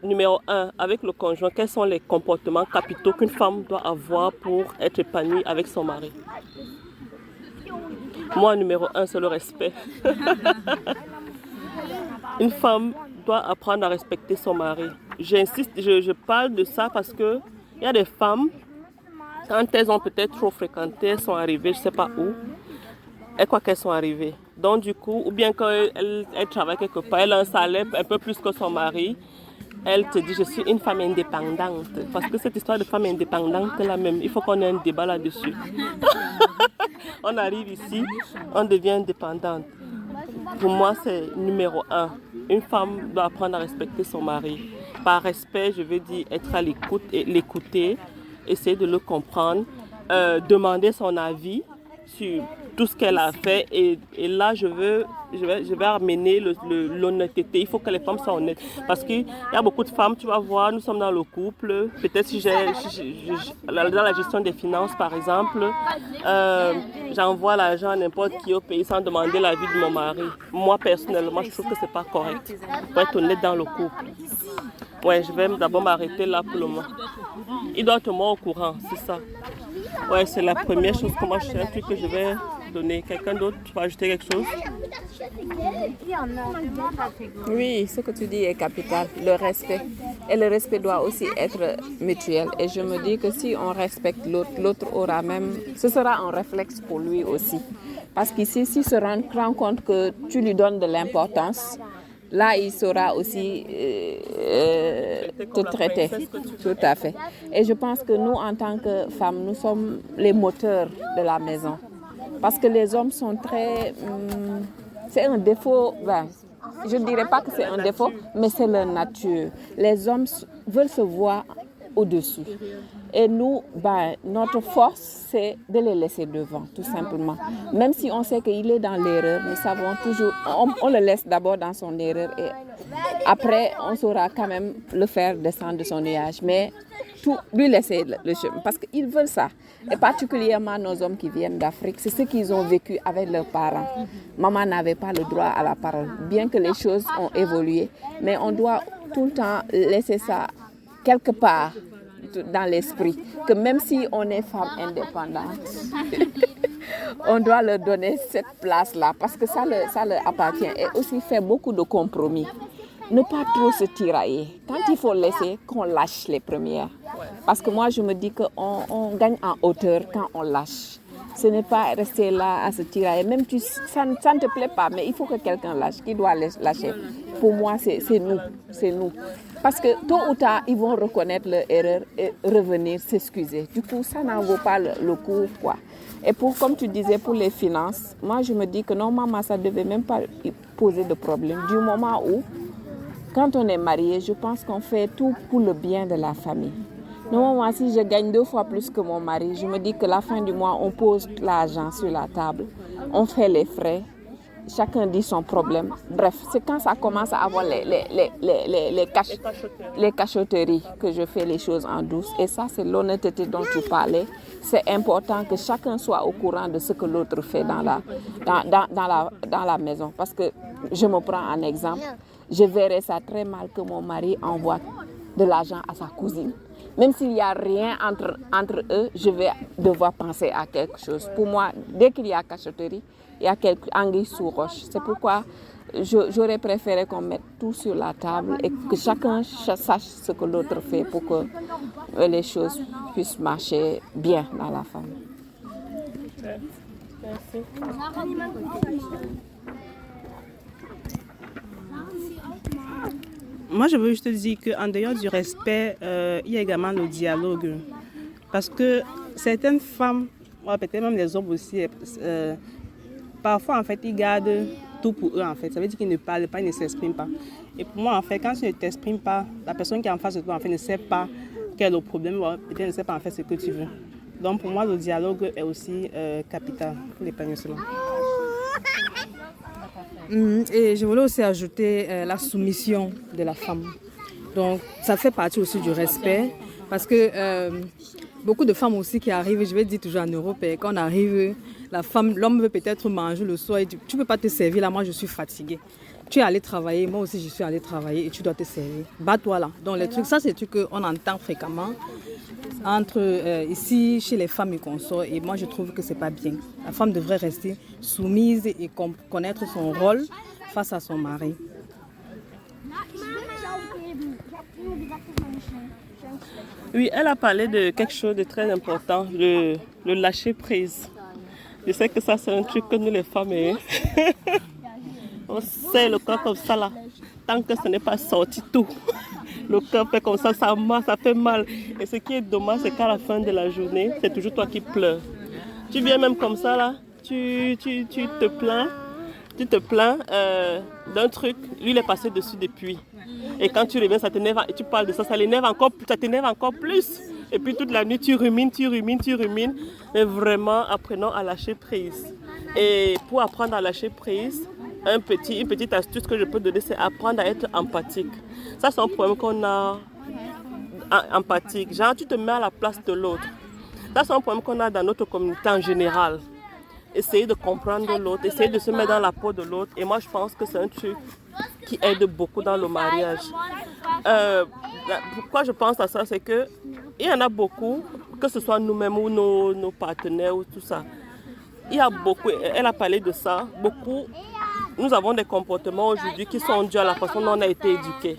Numéro 1, avec le conjoint, quels sont les comportements capitaux qu'une femme doit avoir pour être épanouie avec son mari? Moi, numéro 1, c'est le respect. Une femme doit apprendre à respecter son mari. J'insiste, je parle de ça parce que il y a des femmes, quand elles ont peut-être trop fréquenté, elles sont arrivées, je ne sais pas où, elles croient qu'elles sont arrivées. Donc du coup, ou bien quand elle travaille quelque part, elle a un salaire un peu plus que son mari, elle te dit, je suis une femme indépendante. Parce que cette histoire de femme indépendante, là même, il faut qu'on ait un débat là-dessus. On arrive ici, on devient indépendante. Pour moi, c'est numéro 1. Une femme doit apprendre à respecter son mari. Par respect, je veux dire être à l'écoute et l'écouter, essayer de le comprendre, demander son avis sur tout ce qu'elle a fait. Et là, je vais amener l'honnêteté. Il faut que les femmes soient honnêtes. Parce qu'il y a beaucoup de femmes, tu vas voir, nous sommes dans le couple. Peut-être si dans la gestion des finances, par exemple, j'envoie l'argent à n'importe qui au pays sans demander l'avis de mon mari. Moi, personnellement, je trouve que ce n'est pas correct. Il faut être honnête dans le couple. Ouais, je vais d'abord m'arrêter là pour le moment. Il doit être moins au courant, c'est ça. Ouais, c'est la première chose que moi, c'est un truc que je vais donner. Quelqu'un d'autre va ajouter quelque chose? Oui, ce que tu dis est capital, le respect. Et le respect doit aussi être mutuel. Et je me dis que si on respecte l'autre, l'autre aura même... Ce sera un réflexe pour lui aussi. Parce qu'ici, s'il se rend compte que tu lui donnes de l'importance, là, il saura aussi te traiter. Tout à fait. Et je pense que nous, en tant que femmes, nous sommes les moteurs de la maison. Parce que les hommes sont très... c'est un défaut... Ben, je ne dirais pas que c'est un défaut, mais c'est leur nature. Les hommes veulent se voir au-dessus. Et nous, ben, notre force, c'est de les laisser devant, tout simplement. Même si on sait qu'il est dans l'erreur, nous savons toujours, on le laisse d'abord dans son erreur et après, on saura quand même le faire descendre de son nuage. Mais tout, lui laisser le chemin, parce qu'ils veulent ça. Et particulièrement nos hommes qui viennent d'Afrique, c'est ce qu'ils ont vécu avec leurs parents. Maman n'avait pas le droit à la parole, bien que les choses ont évolué. Mais on doit tout le temps laisser ça quelque part dans l'esprit, que même si on est femme indépendante, on doit leur donner cette place-là, parce que ça leur appartient, et aussi faire beaucoup de compromis. Ne pas trop se tirailler. Quand il faut laisser, qu'on lâche les premières. Parce que moi, je me dis qu'on gagne en hauteur quand on lâche. Ce n'est pas rester là à se tirailler. Même ça ne te plaît pas, mais il faut que quelqu'un lâche. Qui doit lâcher? Pour moi, c'est nous. C'est nous. Parce que tôt ou tard, ils vont reconnaître leur erreur et revenir s'excuser. Du coup, ça n'en vaut pas le coup, quoi. Et comme tu disais, pour les finances, moi, je me dis que normalement, ça ne devait même pas poser de problème. Du moment où, quand on est marié, je pense qu'on fait tout pour le bien de la famille. Normalement, si je gagne 2 fois plus que mon mari, je me dis que la fin du mois, on pose l'argent sur la table, on fait les frais, chacun dit son problème. Bref, c'est quand ça commence à avoir les cachotteries que je fais les choses en douce. Et ça, c'est l'honnêteté dont tu parlais. C'est important que chacun soit au courant de ce que l'autre fait dans la maison. Parce que je me prends un exemple. Je verrais ça très mal que mon mari envoie de l'argent à sa cousine. Même s'il n'y a rien entre eux, je vais devoir penser à quelque chose. Pour moi, dès qu'il y a cachotterie, il y a quelque anguille sous roche. C'est pourquoi j'aurais préféré qu'on mette tout sur la table et que chacun sache ce que l'autre fait pour que les choses puissent marcher bien dans la famille. Merci. Moi, je veux juste te dire qu'en dehors du respect, il y a également le dialogue. Parce que certaines femmes, peut-être même les hommes aussi, parfois, en fait, ils gardent tout pour eux, en fait. Ça veut dire qu'ils ne parlent pas, ils ne s'expriment pas. Et pour moi, en fait, quand tu ne t'exprimes pas, la personne qui est en face de toi, en fait, ne sait pas quel est le problème, peut-être ne sait pas, en fait, ce que tu veux. Donc, pour moi, le dialogue est aussi capital pour l'épanouissement. Et je voulais aussi ajouter la soumission de la femme. Donc, ça fait partie aussi du respect. Parce que beaucoup de femmes aussi qui arrivent, je vais dire toujours en Europe, et quand on arrive, l'homme veut peut-être manger le soir et dit, tu ne peux pas te servir là, moi je suis fatiguée. tu es allé travailler, moi aussi je suis allée travailler et tu dois te servir. Bats-toi là. Donc les trucs, ça c'est des trucs qu'on entend fréquemment entre ici chez les femmes et consorts, et moi je trouve que c'est pas bien. La femme devrait rester soumise et connaître son rôle face à son mari. Oui, elle a parlé de quelque chose de très important, le lâcher prise. Je sais que ça c'est un truc que nous les femmes, on sait le corps comme ça là, tant que ce n'est pas sorti tout. Le cœur fait comme ça fait mal. Et ce qui est dommage, c'est qu'à la fin de la journée, c'est toujours toi qui pleures. Tu viens même comme ça là, tu te plains d'un truc, lui il est passé dessus depuis. Et quand tu reviens, ça t'énerve et tu parles de ça, ça t'énerve encore plus. Et puis toute la nuit, tu rumines. Mais vraiment, apprenons à lâcher prise. Et pour apprendre à lâcher prise, une petite astuce que je peux donner, c'est apprendre à être empathique. Ça, c'est un problème qu'on a empathique. Genre, tu te mets à la place de l'autre. Ça, c'est un problème qu'on a dans notre communauté en général. Essayer de comprendre l'autre, essayer de se mettre dans la peau de l'autre. Et moi, je pense que c'est un truc qui aide beaucoup dans le mariage. Pourquoi je pense à ça, c'est que il y en a beaucoup, que ce soit nous-mêmes ou nos partenaires ou tout ça. Il y a beaucoup, elle a parlé de ça, beaucoup. Nous avons des comportements aujourd'hui qui sont dus à la façon dont on a été éduqués.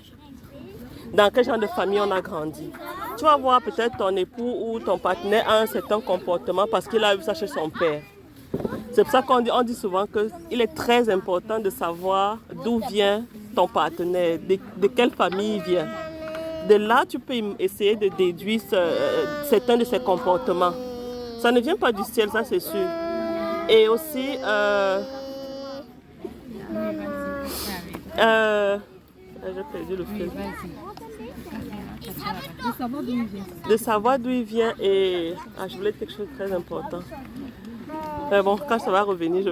Dans quel genre de famille on a grandi. Tu vas voir peut-être ton époux ou ton partenaire a un certain comportement parce qu'il a vu ça chez son père. C'est pour ça qu'on dit souvent qu'il est très important de savoir d'où vient ton partenaire, de quelle famille il vient. De là, tu peux essayer de déduire certains de ses comportements. Ça ne vient pas du ciel, ça c'est sûr. Et aussi, j'ai perdu le fil. De savoir d'où il vient et... je voulais dire quelque chose de très important. Mais bon, quand ça va revenir,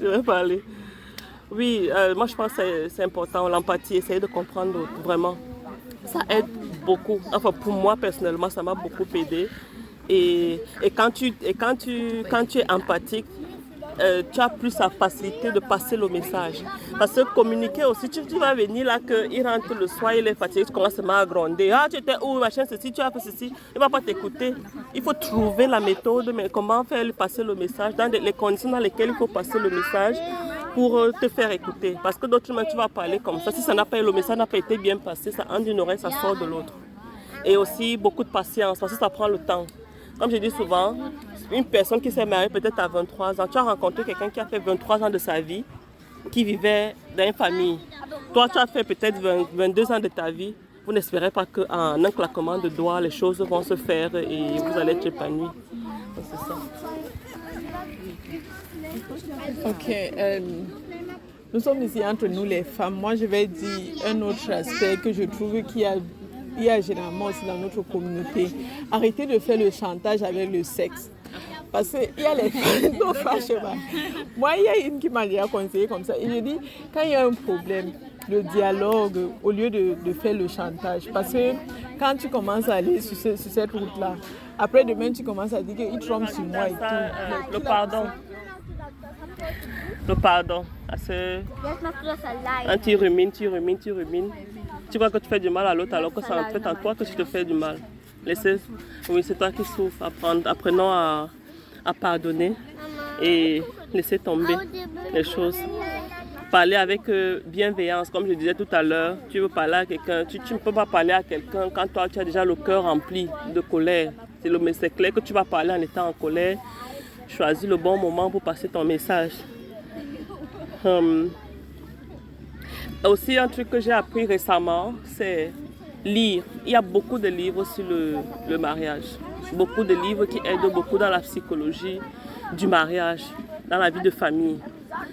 je vais parler. Oui, moi je pense que c'est important, l'empathie, essayer de comprendre vraiment. Ça aide beaucoup. Enfin, pour moi personnellement, ça m'a beaucoup aidé. Et quand tu es empathique, tu as plus la facilité de passer le message. Parce que communiquer aussi, tu vas venir là, qu'il rentre le soir, il est fatigué, tu commences à gronder. Ah, tu étais où, machin, ceci, tu as fait ceci. Il ne va pas t'écouter. Il faut trouver la méthode, mais comment faire passer le message, dans les conditions dans lesquelles il faut passer le message pour te faire écouter. Parce que d'autres tu vas parler comme ça. Si le message n'a pas été bien passé, ça entre d'une oreille, ça sort de l'autre. Et aussi beaucoup de patience, parce que ça prend le temps. Comme je dis souvent, une personne qui s'est mariée peut-être à 23 ans, tu as rencontré quelqu'un qui a fait 23 ans de sa vie, qui vivait dans une famille. Toi, tu as fait peut-être 22 ans de ta vie. Vous n'espérez pas qu'en un claquement de doigts, les choses vont se faire et vous allez être épanouis. C'est ça. Ok. Nous sommes ici entre nous les femmes. Moi, je vais dire un autre aspect que je trouve qu'il y a généralement aussi dans notre communauté. Arrêtez de faire le chantage avec le sexe. Parce qu'il y a les femmes. Moi, il y a une qui m'a déjà conseillé comme ça. Il me dit, quand il y a un problème, le dialogue, au lieu de faire le chantage. Parce que quand tu commences à aller sur cette route-là, après demain, tu commences à dire qu'il trompe sur moi et tout. Le pardon. Le pardon. Parce que quand tu rumines. Tu vois que tu fais du mal à l'autre alors que c'est en fait en toi que tu te fais du mal. Oui, c'est toi qui souffres. Apprenons à pardonner et laisser tomber les choses. Parler avec bienveillance, comme je disais tout à l'heure. Tu veux parler à quelqu'un, tu ne peux pas parler à quelqu'un quand toi tu as déjà le cœur rempli de colère. C'est clair que tu vas parler en étant en colère. Choisis le bon moment pour passer ton message. Aussi, un truc que j'ai appris récemment, c'est lire. Il y a beaucoup de livres sur le mariage. Beaucoup de livres qui aident beaucoup dans la psychologie du mariage, dans la vie de famille.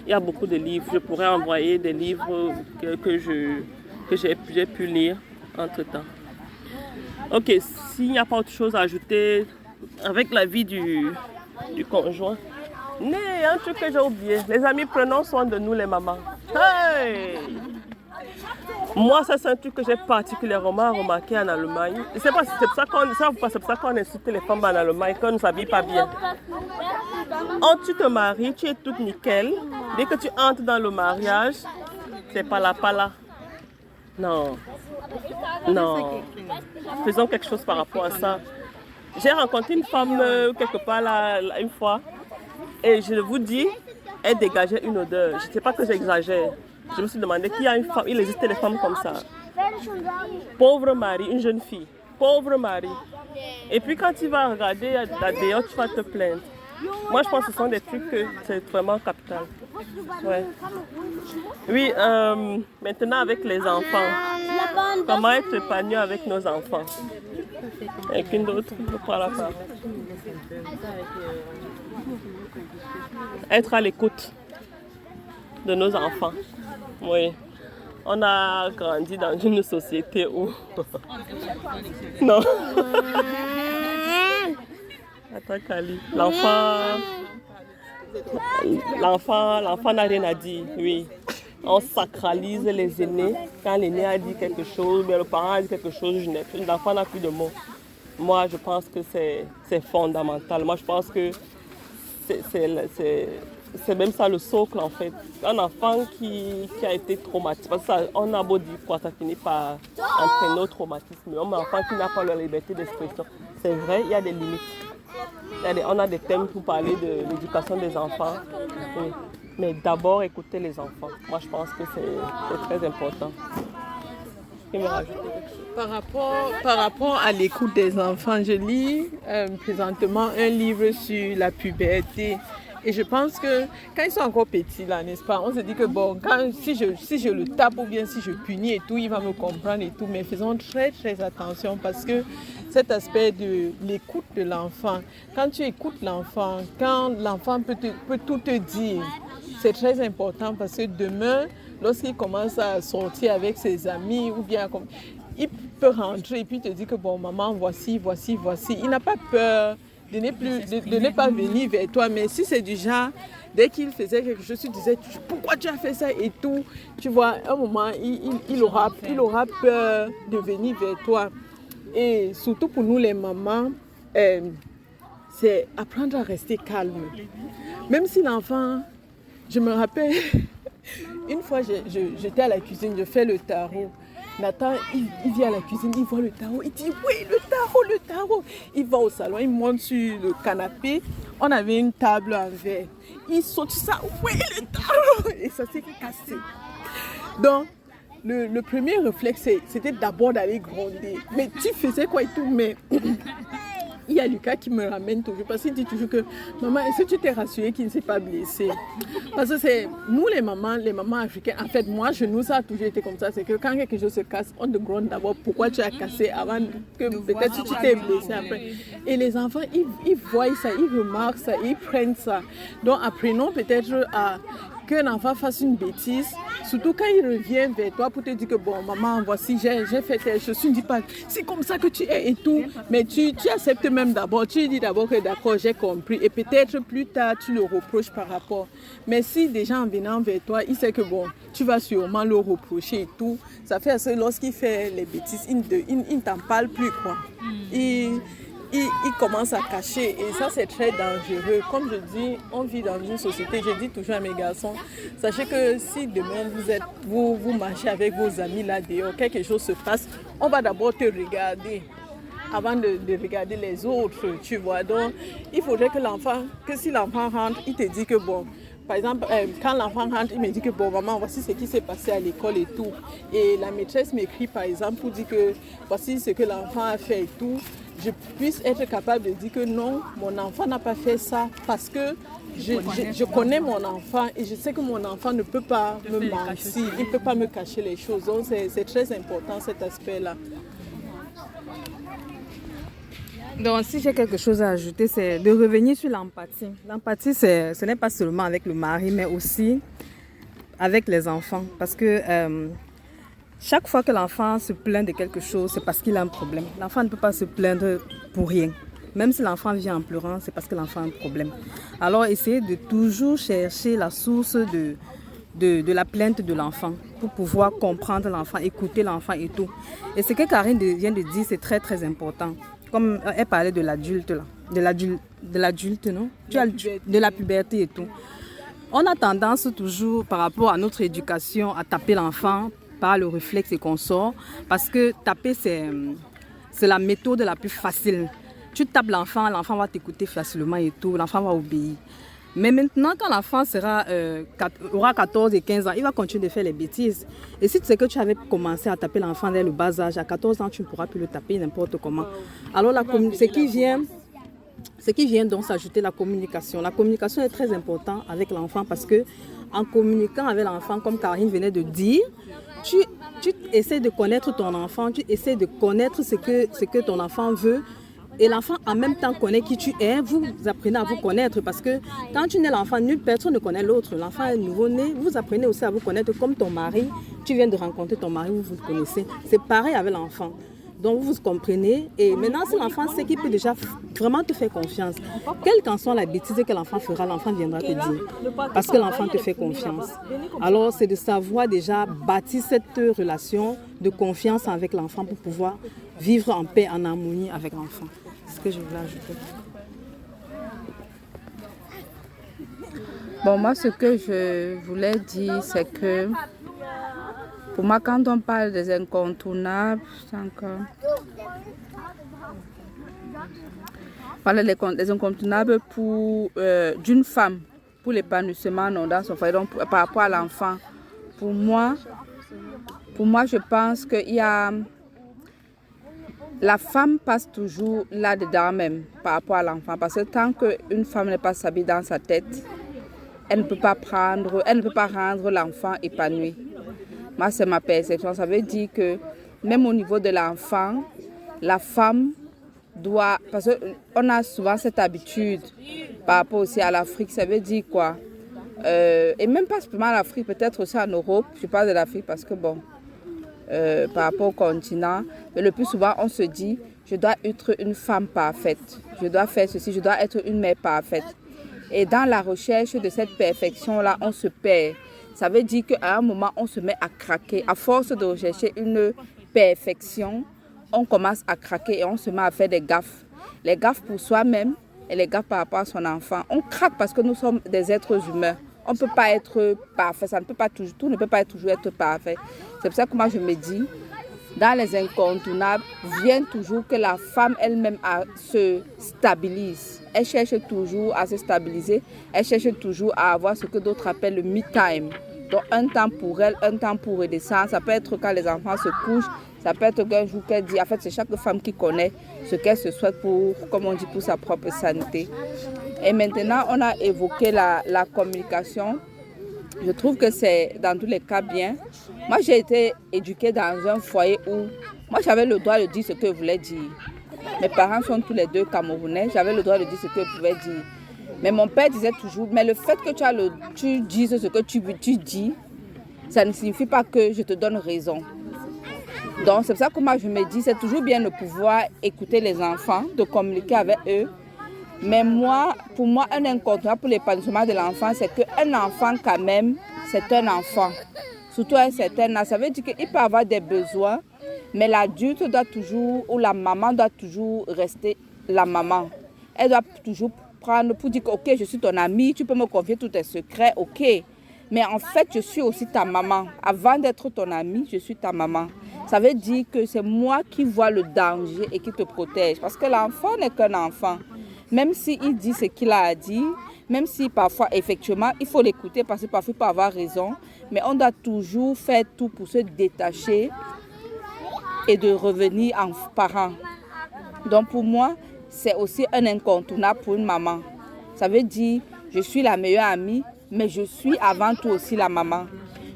Il y a beaucoup de livres. Je pourrais envoyer des livres que j'ai pu lire entre-temps. Ok, s'il n'y a pas autre chose à ajouter avec la vie du conjoint. Mais un truc que j'ai oublié. Les amis, prenons soin de nous les mamans. Hey! Moi, ça c'est un truc que j'ai particulièrement remarqué en Allemagne. C'est pour ça qu'on incite les femmes en Allemagne, qu'on ne s'habille pas bien. Quand tu te maries, tu es toute nickel. Dès que tu entres dans le mariage, C'est pas là. Non. Faisons quelque chose par rapport à ça. J'ai rencontré une femme quelque part là, une fois. Et je vous dis, elle dégageait une odeur. Je ne sais pas que j'exagère. Je me suis demandé qu'il y a une femme, il existe des femmes comme ça. Pauvre mari, une jeune fille. Pauvre mari. Et puis quand tu vas regarder dehors, tu vas te plaindre. Moi, je pense que ce sont des trucs que c'est vraiment capital. Ouais. Oui, maintenant avec les enfants. Comment être épanoui avec nos enfants? Et qu'une d'autre par la part. Être à l'écoute de nos enfants. Oui. On a grandi dans une société où... Non. Attends, Kali. L'enfant n'a rien à dire, oui. On sacralise les aînés. Quand l'aîné a dit quelque chose, bien le parent a dit quelque chose, l'enfant n'a plus de mots. Moi, je pense que c'est fondamental. Moi, je pense que c'est même ça le socle, en fait. Un enfant qui a été traumatisé, parce que on a beau dire quoi, ça finit par entraîner au traumatisme. Un enfant qui n'a pas la liberté d'expression. C'est vrai, il y a des limites. On a des thèmes pour parler de l'éducation des enfants. Oui. Mais d'abord, écouter les enfants. Moi, je pense que c'est très important. Par rapport à l'écoute des enfants, je lis présentement un livre sur la puberté. Et je pense que quand ils sont encore petits, là, n'est-ce pas, on se dit que bon, si je le tape ou bien si je punis et tout, il va me comprendre et tout. Mais faisons très, très attention parce que cet aspect de l'écoute de l'enfant, quand tu écoutes l'enfant, quand l'enfant peut tout te dire, c'est très important parce que demain, lorsqu'il commence à sortir avec ses amis ou bien il peut rentrer et puis te dire que bon, maman, voici. Il n'a pas peur de ne pas venir vers toi, mais si c'est du genre, dès qu'il faisait quelque chose, tu disais pourquoi tu as fait ça et tout, tu vois, à un moment, il aura peur de venir vers toi. Et surtout pour nous les mamans, c'est apprendre à rester calme. Même si l'enfant, je me rappelle, une fois j'étais à la cuisine, je fais le tarot. Nathan, il vient à la cuisine, il voit le tarot, il dit oui, le tarot. Il va au salon, il monte sur le canapé. On avait une table en verre. Il saute ça, oui, le tarot. Et ça s'est cassé. Donc, le premier réflexe, c'était d'abord d'aller gronder. Mais tu faisais quoi et tout, mais... Il y a Lucas qui me ramène toujours parce qu'il dit toujours que maman, est-ce que tu t'es rassurée qu'il ne s'est pas blessé? Parce que c'est nous les mamans africaines. En fait, moi, chez nous, ça a toujours été comme ça. C'est que quand quelque chose se casse, on te gronde d'abord pourquoi tu as cassé avant que peut-être si tu t'es blessé après. Et les enfants, ils voient ça, ils remarquent ça, ils prennent ça. Donc, apprenons peut-être à qu'un enfant fasse une bêtise, surtout quand il revient vers toi pour te dire que bon, maman, voici, j'ai fait telle chose. Tu ne dis pas, c'est comme ça que tu es et tout, mais tu acceptes même d'abord, tu dis d'abord que d'accord, j'ai compris, et peut-être plus tard, tu le reproches par rapport. Mais si déjà en venant vers toi, il sait que bon, tu vas sûrement le reprocher et tout, ça fait que lorsqu'il fait les bêtises, il ne t'en parle plus, quoi. Il commence à cacher et ça c'est très dangereux. Comme je dis, on vit dans une société, je dis toujours à mes garçons, sachez que si demain vous marchez avec vos amis là dehors, quelque chose se passe, on va d'abord te regarder avant de regarder les autres, tu vois. Donc il faudrait que si l'enfant rentre, il te dit que bon, par exemple, quand l'enfant rentre, il me dit que bon, maman, voici ce qui s'est passé à l'école et tout. Et la maîtresse m'écrit par exemple pour dire que voici ce que l'enfant a fait et tout. Je puisse être capable de dire que non, mon enfant n'a pas fait ça parce que je connais mon enfant et je sais que mon enfant ne peut pas me mentir, il ne peut pas me cacher les choses. Donc c'est très important cet aspect-là. Donc si j'ai quelque chose à ajouter, c'est de revenir sur l'empathie. L'empathie, ce n'est pas seulement avec le mari, mais aussi avec les enfants. Parce que chaque fois que l'enfant se plaint de quelque chose, c'est parce qu'il a un problème. L'enfant ne peut pas se plaindre pour rien. Même si l'enfant vient en pleurant, c'est parce que l'enfant a un problème. Alors essayez de toujours chercher la source de la plainte de l'enfant pour pouvoir comprendre l'enfant, écouter l'enfant et tout. Et ce que Karine vient de dire, c'est très très important. Comme elle parlait de l'adulte là, de l'adulte, non? De la puberté et tout. On a tendance toujours, par rapport à notre éducation, à taper l'enfant par le réflexe et qu'on sort. Parce que taper, c'est la méthode la plus facile. Tu tapes l'enfant va t'écouter facilement et tout, l'enfant va obéir. Mais maintenant, quand l'enfant aura 14 et 15 ans, il va continuer de faire les bêtises. Et si tu sais que tu avais commencé à taper l'enfant dès le bas âge, à 14 ans, tu ne pourras plus le taper n'importe comment. Alors, ce qui vient donc s'ajouter la communication. La communication est très importante avec l'enfant parce que en communiquant avec l'enfant, comme Karine venait de dire, tu essaies de connaître ton enfant, tu essaies de connaître ce que ton enfant veut. Et l'enfant en même temps connaît qui tu es, vous apprenez à vous connaître parce que quand tu nais l'enfant, nulle personne ne connaît l'autre. L'enfant est nouveau-né, vous apprenez aussi à vous connaître comme ton mari. Tu viens de rencontrer ton mari, vous vous connaissez. C'est pareil avec l'enfant. Donc vous vous comprenez et maintenant si l'enfant sait qu'il peut déjà vraiment te faire confiance, quelle qu'en soit la bêtise que l'enfant fera, l'enfant viendra te dire parce que l'enfant te fait confiance. Alors c'est de savoir déjà bâtir cette relation de confiance avec l'enfant pour pouvoir vivre en paix, en harmonie avec l'enfant. C'est ce que je voulais ajouter. Bon, moi ce que je voulais dire c'est que pour moi, quand on parle des incontournables, des incontournables d'une femme, pour l'épanouissement dans son foyer, donc par rapport à l'enfant, pour moi, je pense que la femme passe toujours là-dedans même, par rapport à l'enfant. Parce que tant qu'une femme n'est pas stable dans sa tête, elle ne peut pas rendre l'enfant épanoui. Moi, c'est ma perception. Ça veut dire que même au niveau de l'enfant, la femme doit... Parce qu'on a souvent cette habitude par rapport aussi à l'Afrique. Ça veut dire quoi? Et même pas seulement à l'Afrique, peut-être aussi en Europe. Je parle de l'Afrique parce que bon, par rapport au continent, mais le plus souvent, on se dit, je dois être une femme parfaite. Je dois faire ceci, je dois être une mère parfaite. Et dans la recherche de cette perfection-là, on se perd. Ça veut dire qu'à un moment, on se met à craquer. À force de rechercher une perfection, on commence à craquer et on se met à faire des gaffes. Les gaffes pour soi-même et les gaffes par rapport à son enfant. On craque parce que nous sommes des êtres humains. On ne peut pas être parfait. Tout ne peut pas toujours être parfait. C'est pour ça que moi, je me dis, dans les incontournables, vient toujours que la femme elle-même se stabilise. Elle cherche toujours à se stabiliser. Elle cherche toujours à avoir ce que d'autres appellent le me-time. Donc un temps pour elle, un temps pour redescendre. Ça peut être quand les enfants se couchent. Ça peut être qu'un jour qu'elle dit, en fait c'est chaque femme qui connaît ce qu'elle se souhaite pour, comme on dit, pour sa propre santé. Et maintenant on a évoqué la communication. Je trouve que c'est dans tous les cas bien. Moi j'ai été éduquée dans un foyer où moi j'avais le droit de dire ce que je voulais dire. Mes parents sont tous les deux Camerounais, j'avais le droit de dire ce que je pouvais dire. Mais mon père disait toujours, mais le fait que tu dises ce que tu dis, ça ne signifie pas que je te donne raison. Donc c'est pour ça que moi je me dis, c'est toujours bien de pouvoir écouter les enfants, de communiquer avec eux. Mais moi, pour moi, un incontournable pour l'épanouissement de l'enfant, c'est qu'un enfant quand même, c'est un enfant. Surtout à un certain âge, ça veut dire qu'il peut avoir des besoins, mais l'adulte doit toujours, ou la maman doit toujours rester la maman. Elle doit toujours prendre pour dire que, ok, je suis ton amie, tu peux me confier tous tes secrets, ok. Mais en fait, je suis aussi ta maman. Avant d'être ton amie, je suis ta maman. Ça veut dire que c'est moi qui vois le danger et qui te protège. Parce que l'enfant n'est qu'un enfant. Même s'il dit ce qu'il a à dire, même si parfois, effectivement, il faut l'écouter parce que parfois il peut avoir raison, mais on doit toujours faire tout pour se détacher et de revenir en parent. Donc pour moi, c'est aussi un incontournable pour une maman. Ça veut dire, je suis la meilleure amie, mais je suis avant tout aussi la maman.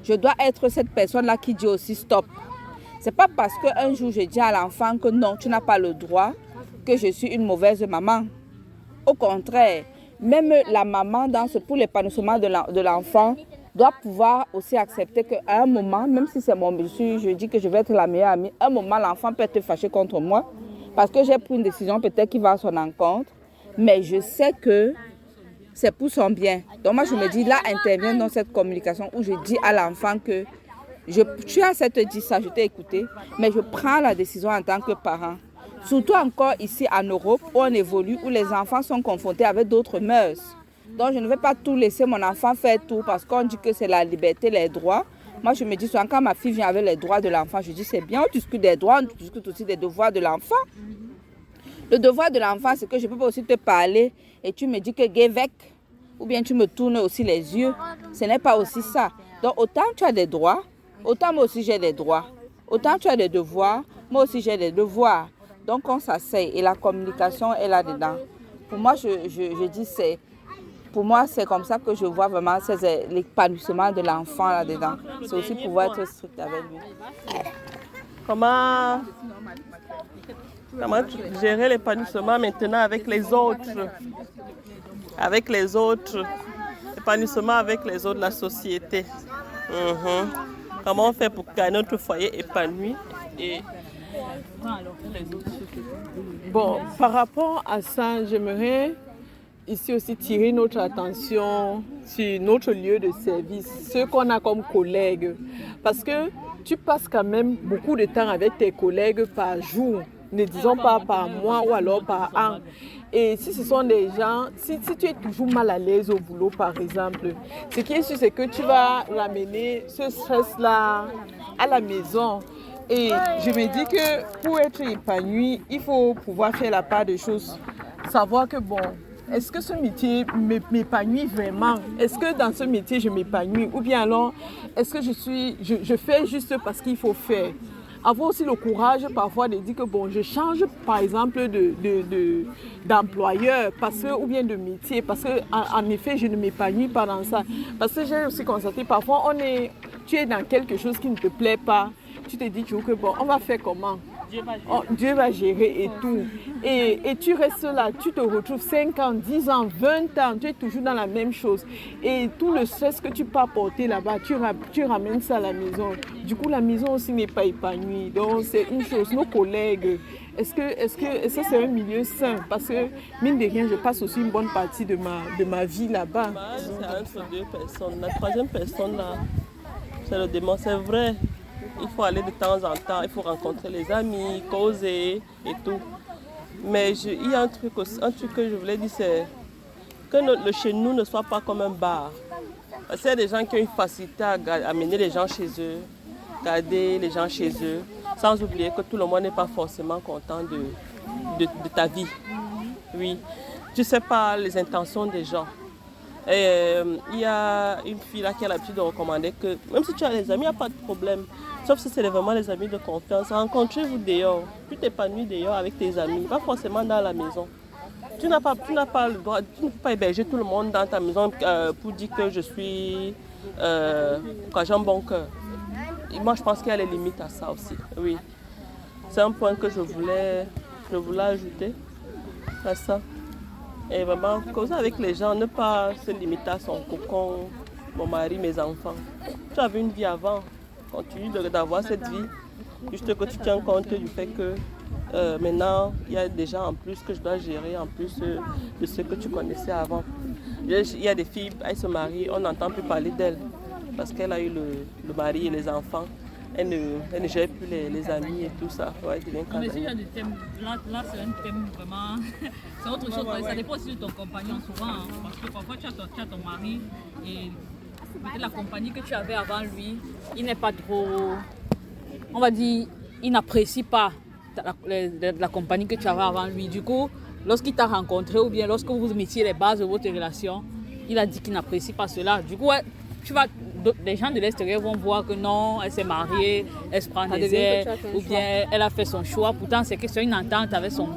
Je dois être cette personne-là qui dit aussi stop. Ce n'est pas parce qu'un jour je dis à l'enfant que non, tu n'as pas le droit, que je suis une mauvaise maman. Au contraire, même la maman, pour l'épanouissement de l'enfant, doit pouvoir aussi accepter qu'à un moment, même si c'est je dis que je vais être la meilleure amie, à un moment, l'enfant peut être fâché contre moi parce que j'ai pris une décision peut-être qui va à son encontre, mais je sais que c'est pour son bien. Donc moi, je me dis, là, intervient dans cette communication où je dis à l'enfant que tu as cette dit ça, je t'ai écouté, mais je prends la décision en tant que parent. Surtout encore ici en Europe, où on évolue, où les enfants sont confrontés avec d'autres mœurs. Donc, je ne vais pas tout laisser mon enfant faire tout parce qu'on dit que c'est la liberté, les droits. Moi, je me dis souvent, quand ma fille vient avec les droits de l'enfant, je dis c'est bien, on discute des droits, on discute aussi des devoirs de l'enfant. Le devoir de l'enfant, c'est que je peux aussi te parler et tu me dis que Gévec, ou bien tu me tournes aussi les yeux. Ce n'est pas aussi ça. Donc, autant tu as des droits, autant moi aussi j'ai des droits. Autant tu as des devoirs, moi aussi j'ai des devoirs. Donc, on s'asseye et la communication est là-dedans. Pour moi, je dis c'est... Pour moi, c'est comme ça que je vois vraiment l'épanouissement de l'enfant là-dedans. C'est aussi pouvoir être strict avec lui. Comment gérer l'épanouissement maintenant avec les autres? Avec les autres, l'épanouissement avec les autres de la société. Comment on fait pour que notre foyer épanoui et les autres? Bon, par rapport à ça, j'aimerais ici aussi tirer notre attention sur notre lieu de service, ceux qu'on a comme collègues. Parce que tu passes quand même beaucoup de temps avec tes collègues par jour, ne disons pas par mois ou alors par an. Et si ce sont des gens, si tu es toujours mal à l'aise au boulot par exemple, ce qui est sûr c'est que tu vas ramener ce stress-là à la maison. Et je me dis que pour être épanoui, il faut pouvoir faire la part des choses. Savoir que bon, est-ce que ce métier m'épanouit vraiment? Est-ce que dans ce métier je m'épanouis? Ou bien alors, est-ce que je fais juste parce qu'il faut faire? Avoir aussi le courage parfois de dire que bon, je change par exemple d'employeur ou bien de métier parce qu'en effet je ne m'épanouis pas dans ça. Parce que j'ai aussi constaté parfois tu es dans quelque chose qui ne te plaît pas, tu te dis toujours que bon, on va faire comment? Dieu va gérer et tout. Et tu restes là, tu te retrouves 5 ans, 10 ans, 20 ans, tu es toujours dans la même chose. Et tout le stress que tu peux apporter là-bas, tu ramènes ça à la maison. Du coup, la maison aussi n'est pas épanouie. Donc, c'est une chose. Nos collègues, est-ce que c'est un milieu sain? Parce que, mine de rien, je passe aussi une bonne partie de ma vie là-bas. C'est entre deux personnes. La troisième personne, là, c'est le démon. C'est vrai. Il faut aller de temps en temps, il faut rencontrer les amis, causer et tout. Mais il y a un truc que je voulais dire, c'est que le chez nous ne soit pas comme un bar. Parce qu'il y a des gens qui ont une facilité à amener les gens chez eux, garder les gens chez eux, sans oublier que tout le monde n'est pas forcément content de ta vie. Oui, tu ne sais pas les intentions des gens. Et il y a une fille là qui a l'habitude de recommander que même si tu as des amis, il n'y a pas de problème. Sauf si c'est vraiment les amis de confiance. Rencontrez-vous dehors. Tu t'épanouis dehors avec tes amis, pas forcément dans la maison. Tu n'as pas le droit, tu ne peux pas héberger tout le monde dans ta maison pour dire que je suis, que j'ai un bon cœur. Et moi, je pense qu'il y a les limites à ça aussi. Oui, c'est un point que je voulais ajouter à ça. Et vraiment, causer avec les gens, ne pas se limiter à son cocon, mon mari, mes enfants. Tu avais une vie avant, continue d'avoir cette vie, juste que tu tiens compte du fait que maintenant, il y a des gens en plus que je dois gérer, en plus de ce que tu connaissais avant. Il y a des filles, elles se marient, on n'entend plus parler d'elles, parce qu'elle a eu le mari et les enfants. Elle ne gère plus les amis et tout ça. Ouais, mais s'il y a des thèmes, là c'est un thème vraiment... c'est autre chose, ça dépend aussi de ton compagnon souvent. Hein, parce que parfois tu as ton mari et peut-être la compagnie que tu avais avant lui, il n'est pas trop... On va dire, il n'apprécie pas la compagnie que tu avais avant lui. Du coup, lorsqu'il t'a rencontré ou bien lorsque vous mettiez les bases de votre relation, il a dit qu'il n'apprécie pas cela. Du coup, les gens de l'extérieur vont voir que non, elle s'est mariée, elle se prend des airs, ou bien elle a fait son choix. Pourtant, c'est que c'est une entente avec son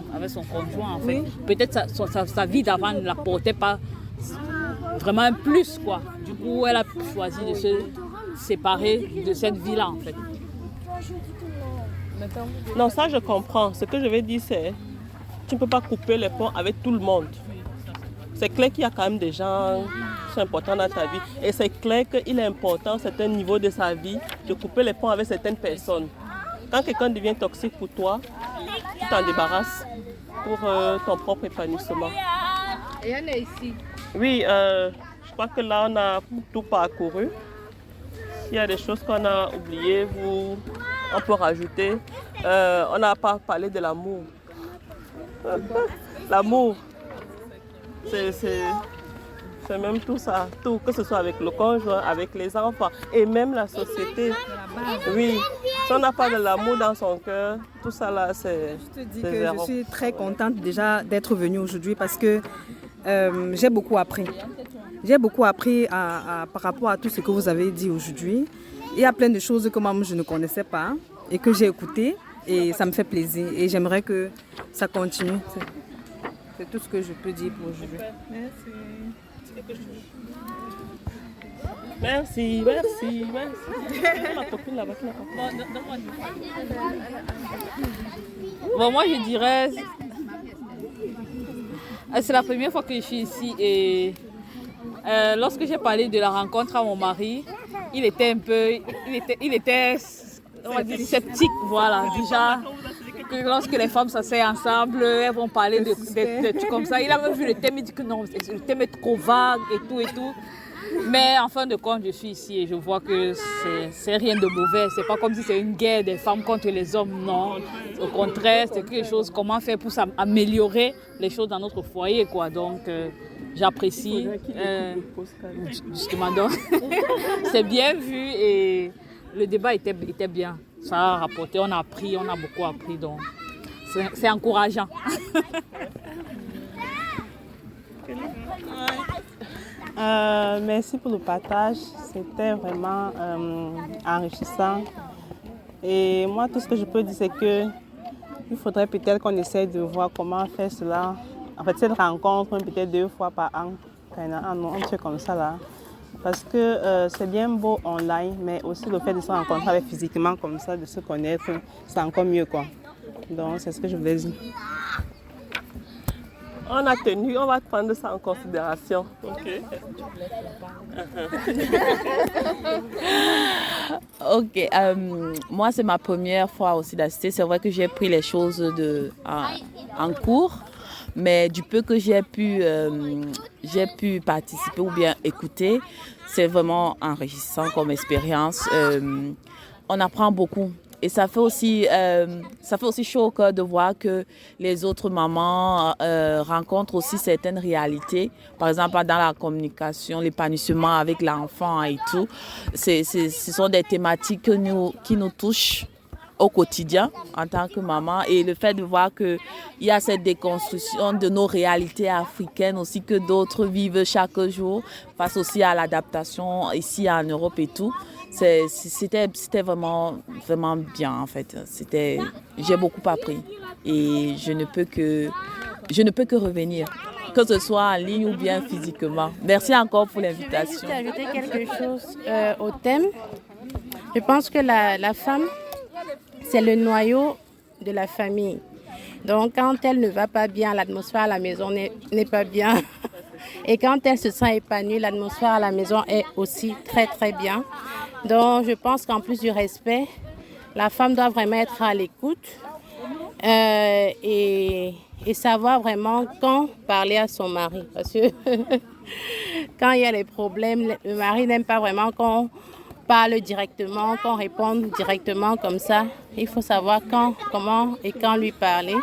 conjoint, en fait. Oui. Peut-être sa vie d'avant ne l'apportait pas vraiment un plus, quoi. Du coup, elle a choisi de se séparer de cette vie-là, en fait. Non, ça, je comprends. Ce que je vais dire, c'est tu ne peux pas couper les ponts avec tout le monde. C'est clair qu'il y a quand même des gens qui sont importants dans ta vie. Et c'est clair qu'il est important, à un certain niveau de sa vie, de couper les ponts avec certaines personnes. Quand quelqu'un devient toxique pour toi, tu t'en débarrasses pour ton propre épanouissement. Et elle est ici. Oui, je crois que là, on a tout parcouru. Il y a des choses qu'on a oubliées, on peut rajouter. On n'a pas parlé de l'amour. L'amour. C'est même tout ça, tout, que ce soit avec le conjoint, avec les enfants et même la société. Oui, si on n'a pas de l'amour dans son cœur, tout ça là, c'est Je te dis c'est que zéro. je suis très contente déjà d'être venue aujourd'hui parce que j'ai beaucoup appris. J'ai beaucoup appris par rapport à tout ce que vous avez dit aujourd'hui. Il y a plein de choses que moi je ne connaissais pas et que j'ai écoutées et ça me fait plaisir et j'aimerais que ça continue. C'est tout ce que je peux dire pour aujourd'hui. Merci, merci, merci. Ma copine là-bas qui n'a pas Bon, moi je dirais, c'est la première fois que je suis ici et lorsque j'ai parlé de la rencontre à mon mari, il était un peu, on va dire, sceptique, voilà, déjà. Que lorsque les femmes s'asseyent ensemble, elles vont parler de trucs comme ça. Il a même vu le thème, il dit que non, le thème est trop vague et tout et tout. Mais en fin de compte, je suis ici et je vois que c'est rien de mauvais. C'est pas comme si c'est une guerre des femmes contre les hommes, non. Au contraire, c'est quelque chose, comment faire pour améliorer les choses dans notre foyer, quoi. Donc, j'apprécie. Justement, donc, c'est bien vu et le débat était bien. Ça a rapporté, on a appris, on a beaucoup appris, donc c'est encourageant. Merci pour le partage, c'était vraiment enrichissant. Et moi, tout ce que je peux dire, c'est qu'il faudrait peut-être qu'on essaie de voir comment faire cela. En fait, cette rencontre, peut-être 2 fois par an, un truc comme ça là. Parce que c'est bien beau online, mais aussi le fait de se rencontrer avec physiquement comme ça, de se connaître, c'est encore mieux, quoi. Donc, c'est ce que je voulais dire. On a tenu, on va prendre ça en considération. Ok. Ok, moi c'est ma première fois aussi d'assister. C'est vrai que j'ai pris les choses en cours, mais du peu que j'ai pu participer ou bien écouter, c'est vraiment enrichissant comme expérience. On apprend beaucoup. Et ça fait aussi chaud au cœur de voir que les autres mamans rencontrent aussi certaines réalités. Par exemple, dans la communication, l'épanouissement avec l'enfant et tout. Ce sont des thématiques qui nous touchent au quotidien en tant que maman. Et le fait de voir qu'il y a cette déconstruction de nos réalités africaines aussi que d'autres vivent chaque jour face aussi à l'adaptation ici en Europe et tout. C'était vraiment bien en fait. J'ai beaucoup appris et je ne peux que revenir, que ce soit en ligne ou bien physiquement. Merci encore pour l'invitation. Je vais juste ajouter quelque chose au thème. Je pense que la femme, c'est le noyau de la famille. Donc quand elle ne va pas bien, l'atmosphère à la maison n'est pas bien. Et quand elle se sent épanouie, l'atmosphère à la maison est aussi très très bien. Donc je pense qu'en plus du respect, la femme doit vraiment être à l'écoute et savoir vraiment quand parler à son mari. Parce que quand il y a des problèmes, le mari n'aime pas vraiment qu'on parle directement, qu'on réponde directement comme ça. Il faut savoir quand, comment et quand lui parler.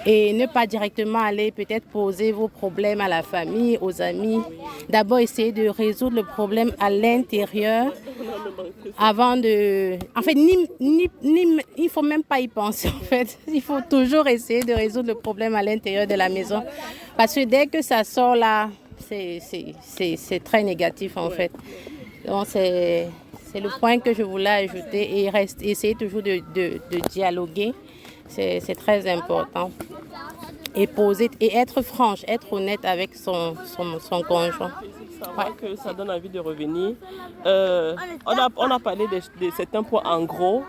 Et ne pas directement aller peut-être poser vos problèmes à la famille, aux amis. D'abord, essayer de résoudre le problème à l'intérieur avant de... En fait, il ne faut même pas y penser, en fait. Il faut toujours essayer de résoudre le problème à l'intérieur de la maison. Parce que dès que ça sort là, c'est très négatif, en fait. Donc, c'est le point que je voulais ajouter. Et essayer toujours de dialoguer. C'est très important. Et poser et être franche, être honnête avec son conjoint. Savoir que ça donne envie de revenir. On a parlé de certains points en gros.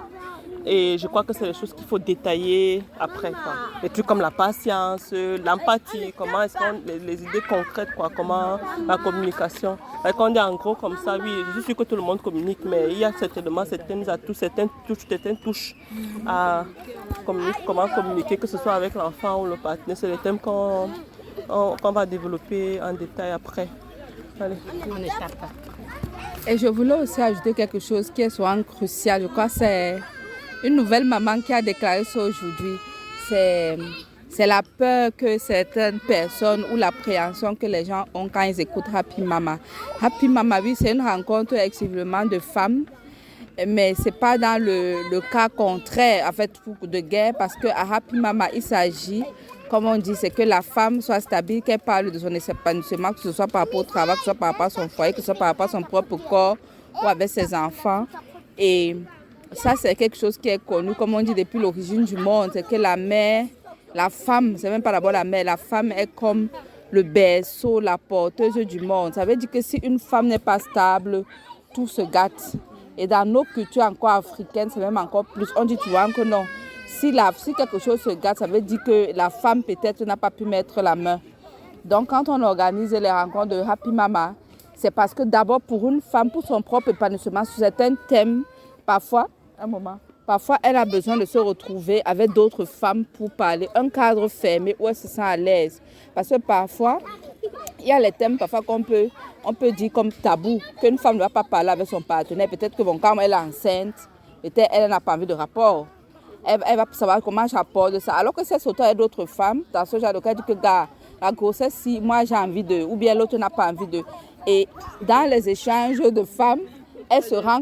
Et je crois que c'est des choses qu'il faut détailler après, quoi. Des trucs comme la patience, l'empathie, comment est-ce qu'on les idées concrètes, quoi, comment la communication. Quand on dit en gros comme ça, oui, je suis sûre que tout le monde communique, mais il y a certainement certaines atouts, certaines touches à communiquer, comment communiquer, que ce soit avec l'enfant ou le partenaire. C'est des thèmes qu'on va développer en détail après. Allez. Et je voulais aussi ajouter quelque chose qui est souvent crucial. Je crois que c'est une nouvelle maman qui a déclaré ça aujourd'hui. C'est C'est la peur que certaines personnes ou l'appréhension que les gens ont quand ils écoutent Happy Mama. Happy Mama, oui, c'est une rencontre exclusivement de femmes, mais ce n'est pas dans le cas contraire, en fait, de guerre, parce qu'à Happy Mama, il s'agit, comme on dit, c'est que la femme soit stable, qu'elle parle de son épanouissement, que ce soit par rapport au travail, que ce soit par rapport à son foyer, que ce soit par rapport à son propre corps ou avec ses enfants. Et ça, c'est quelque chose qui est connu, comme on dit, depuis l'origine du monde. C'est que la mère, la femme, c'est même pas d'abord la mère, la femme est comme le berceau, la porteuse du monde. Ça veut dire que si une femme n'est pas stable, tout se gâte. Et dans nos cultures encore africaines, c'est même encore plus. On dit souvent que non. Si quelque chose se gâte, ça veut dire que la femme peut-être n'a pas pu mettre la main. Donc quand on organise les rencontres de Happy Mama, c'est parce que d'abord pour une femme, pour son propre épanouissement sur certains thèmes, parfois elle a besoin de se retrouver avec d'autres femmes pour parler, un cadre fermé où elle se sent à l'aise. Parce que parfois, il y a les thèmes parfois on peut dire comme tabou, qu'une femme ne va pas parler avec son partenaire. Peut-être que quand elle est enceinte, peut-être elle n'a pas envie de rapport. Elle va savoir comment j'apporte ça. Alors que c'est surtout avec d'autres femmes, dans ce genre de cas, elle dit que gars, la grossesse, si moi j'ai envie de, ou bien l'autre n'a pas envie de. Et dans les échanges de femmes, elle se rend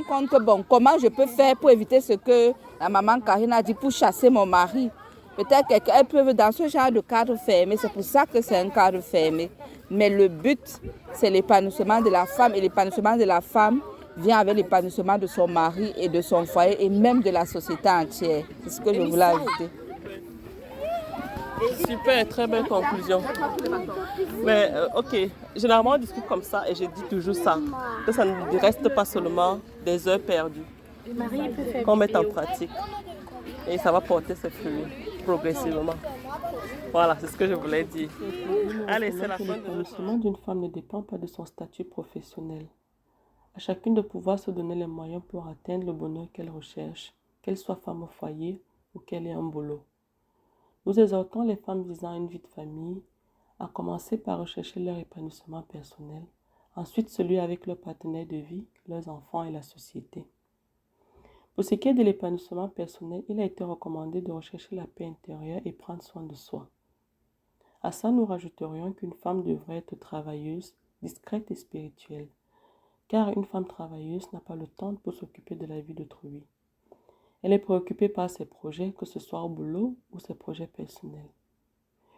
compte que bon, comment je peux faire pour éviter ce que la maman Karine a dit pour chasser mon mari. Peut-être qu'elles peuvent dans ce genre de cadre fermé, c'est pour ça que c'est un cadre fermé. Mais le but, c'est l'épanouissement de la femme, et l'épanouissement de la femme vient avec l'épanouissement de son mari et de son foyer et même de la société entière. C'est ce que je voulais ajouter. Super, très belle conclusion. Mais ok, généralement on discute comme ça et je dis toujours ça, que ça ne reste pas seulement des heures perdues, qu'on mette en pratique et ça va porter ses fruits progressivement. Voilà, c'est ce que je voulais dire. Allez, c'est la fin. L'épanouissement d'une femme ne dépend pas de son statut professionnel. À chacune de pouvoir se donner les moyens pour atteindre le bonheur qu'elle recherche, qu'elle soit femme au foyer ou qu'elle ait un boulot. Nous exhortons les femmes visant une vie de famille à commencer par rechercher leur épanouissement personnel, ensuite celui avec leur partenaire de vie, leurs enfants et la société. Pour ce qui est de l'épanouissement personnel, il a été recommandé de rechercher la paix intérieure et prendre soin de soi. À ça, nous rajouterions qu'une femme devrait être travailleuse, discrète et spirituelle, car une femme travailleuse n'a pas le temps pour s'occuper de la vie d'autrui. Elle est préoccupée par ses projets, que ce soit au boulot ou ses projets personnels.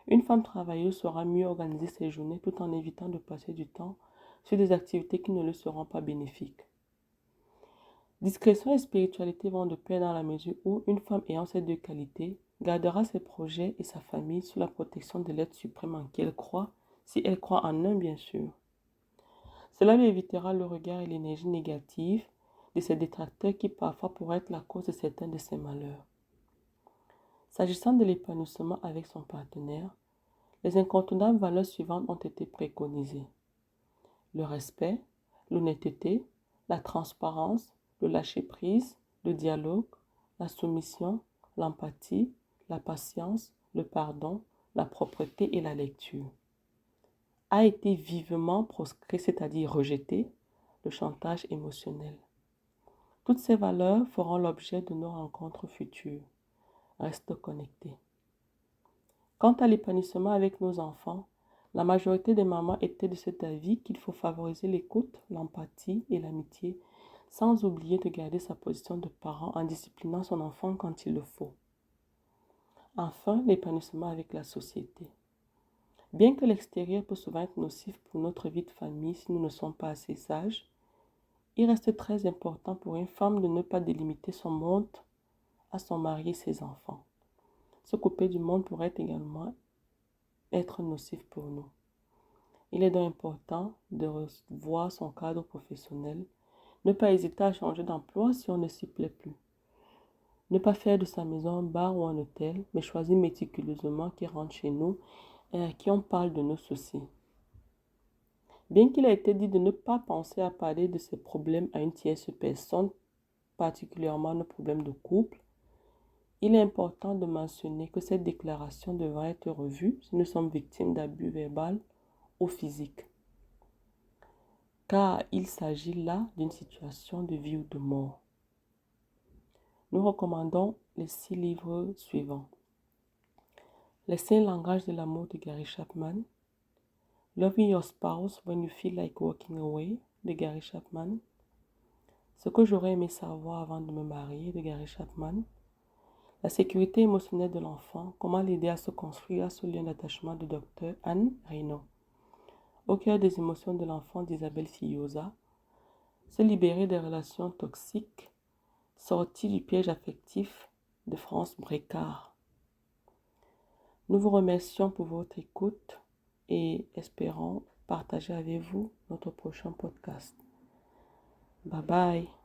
Une femme travailleuse saura mieux organiser ses journées tout en évitant de passer du temps sur des activités qui ne lui seront pas bénéfiques. Discrétion et spiritualité vont de pair dans la mesure où une femme ayant ces deux qualités gardera ses projets et sa famille sous la protection de l'être suprême en qui elle croit, si elle croit en un bien sûr. Cela lui évitera le regard et l'énergie négative de ses détracteurs qui parfois pourraient être la cause de certains de ses malheurs. S'agissant de l'épanouissement avec son partenaire, les incontournables valeurs suivantes ont été préconisées. Le respect, l'honnêteté, la transparence, le lâcher-prise, le dialogue, la soumission, l'empathie, la patience, le pardon, la propreté et la lecture. A été vivement proscrit, c'est-à-dire rejeté, le chantage émotionnel. Toutes ces valeurs feront l'objet de nos rencontres futures. Reste connecté. Quant à l'épanouissement avec nos enfants, la majorité des mamans étaient de cet avis qu'il faut favoriser l'écoute, l'empathie et l'amitié, sans oublier de garder sa position de parent en disciplinant son enfant quand il le faut. Enfin, l'épanouissement avec la société. Bien que l'extérieur peut souvent être nocif pour notre vie de famille si nous ne sommes pas assez sages, il reste très important pour une femme de ne pas délimiter son monde à son mari et ses enfants. Se couper du monde pourrait également être nocif pour nous. Il est donc important de revoir son cadre professionnel, ne pas hésiter à changer d'emploi si on ne s'y plaît plus. Ne pas faire de sa maison un bar ou un hôtel, mais choisir méticuleusement qui rentre chez nous et à qui on parle de nos soucis. Bien qu'il ait été dit de ne pas penser à parler de ses problèmes à une tierce personne, particulièrement nos problèmes de couple, il est important de mentionner que cette déclaration devra être revue si nous sommes victimes d'abus verbal ou physique. Car il s'agit là d'une situation de vie ou de mort. Nous recommandons les 6 livres suivants. Les 5 langages de l'amour de Gary Chapman. Loving your spouse when you feel like walking away de Gary Chapman. Ce que j'aurais aimé savoir avant de me marier de Gary Chapman. La sécurité émotionnelle de l'enfant, comment l'aider à se construire ce lien d'attachement de Dr. Anne Reynaud. Au cœur des émotions de l'enfant d'Isabelle Fillosa. Se libérer des relations toxiques. Sortir du piège affectif de France Brécard. Nous vous remercions pour votre écoute et espérons partager avec vous notre prochain podcast. Bye bye.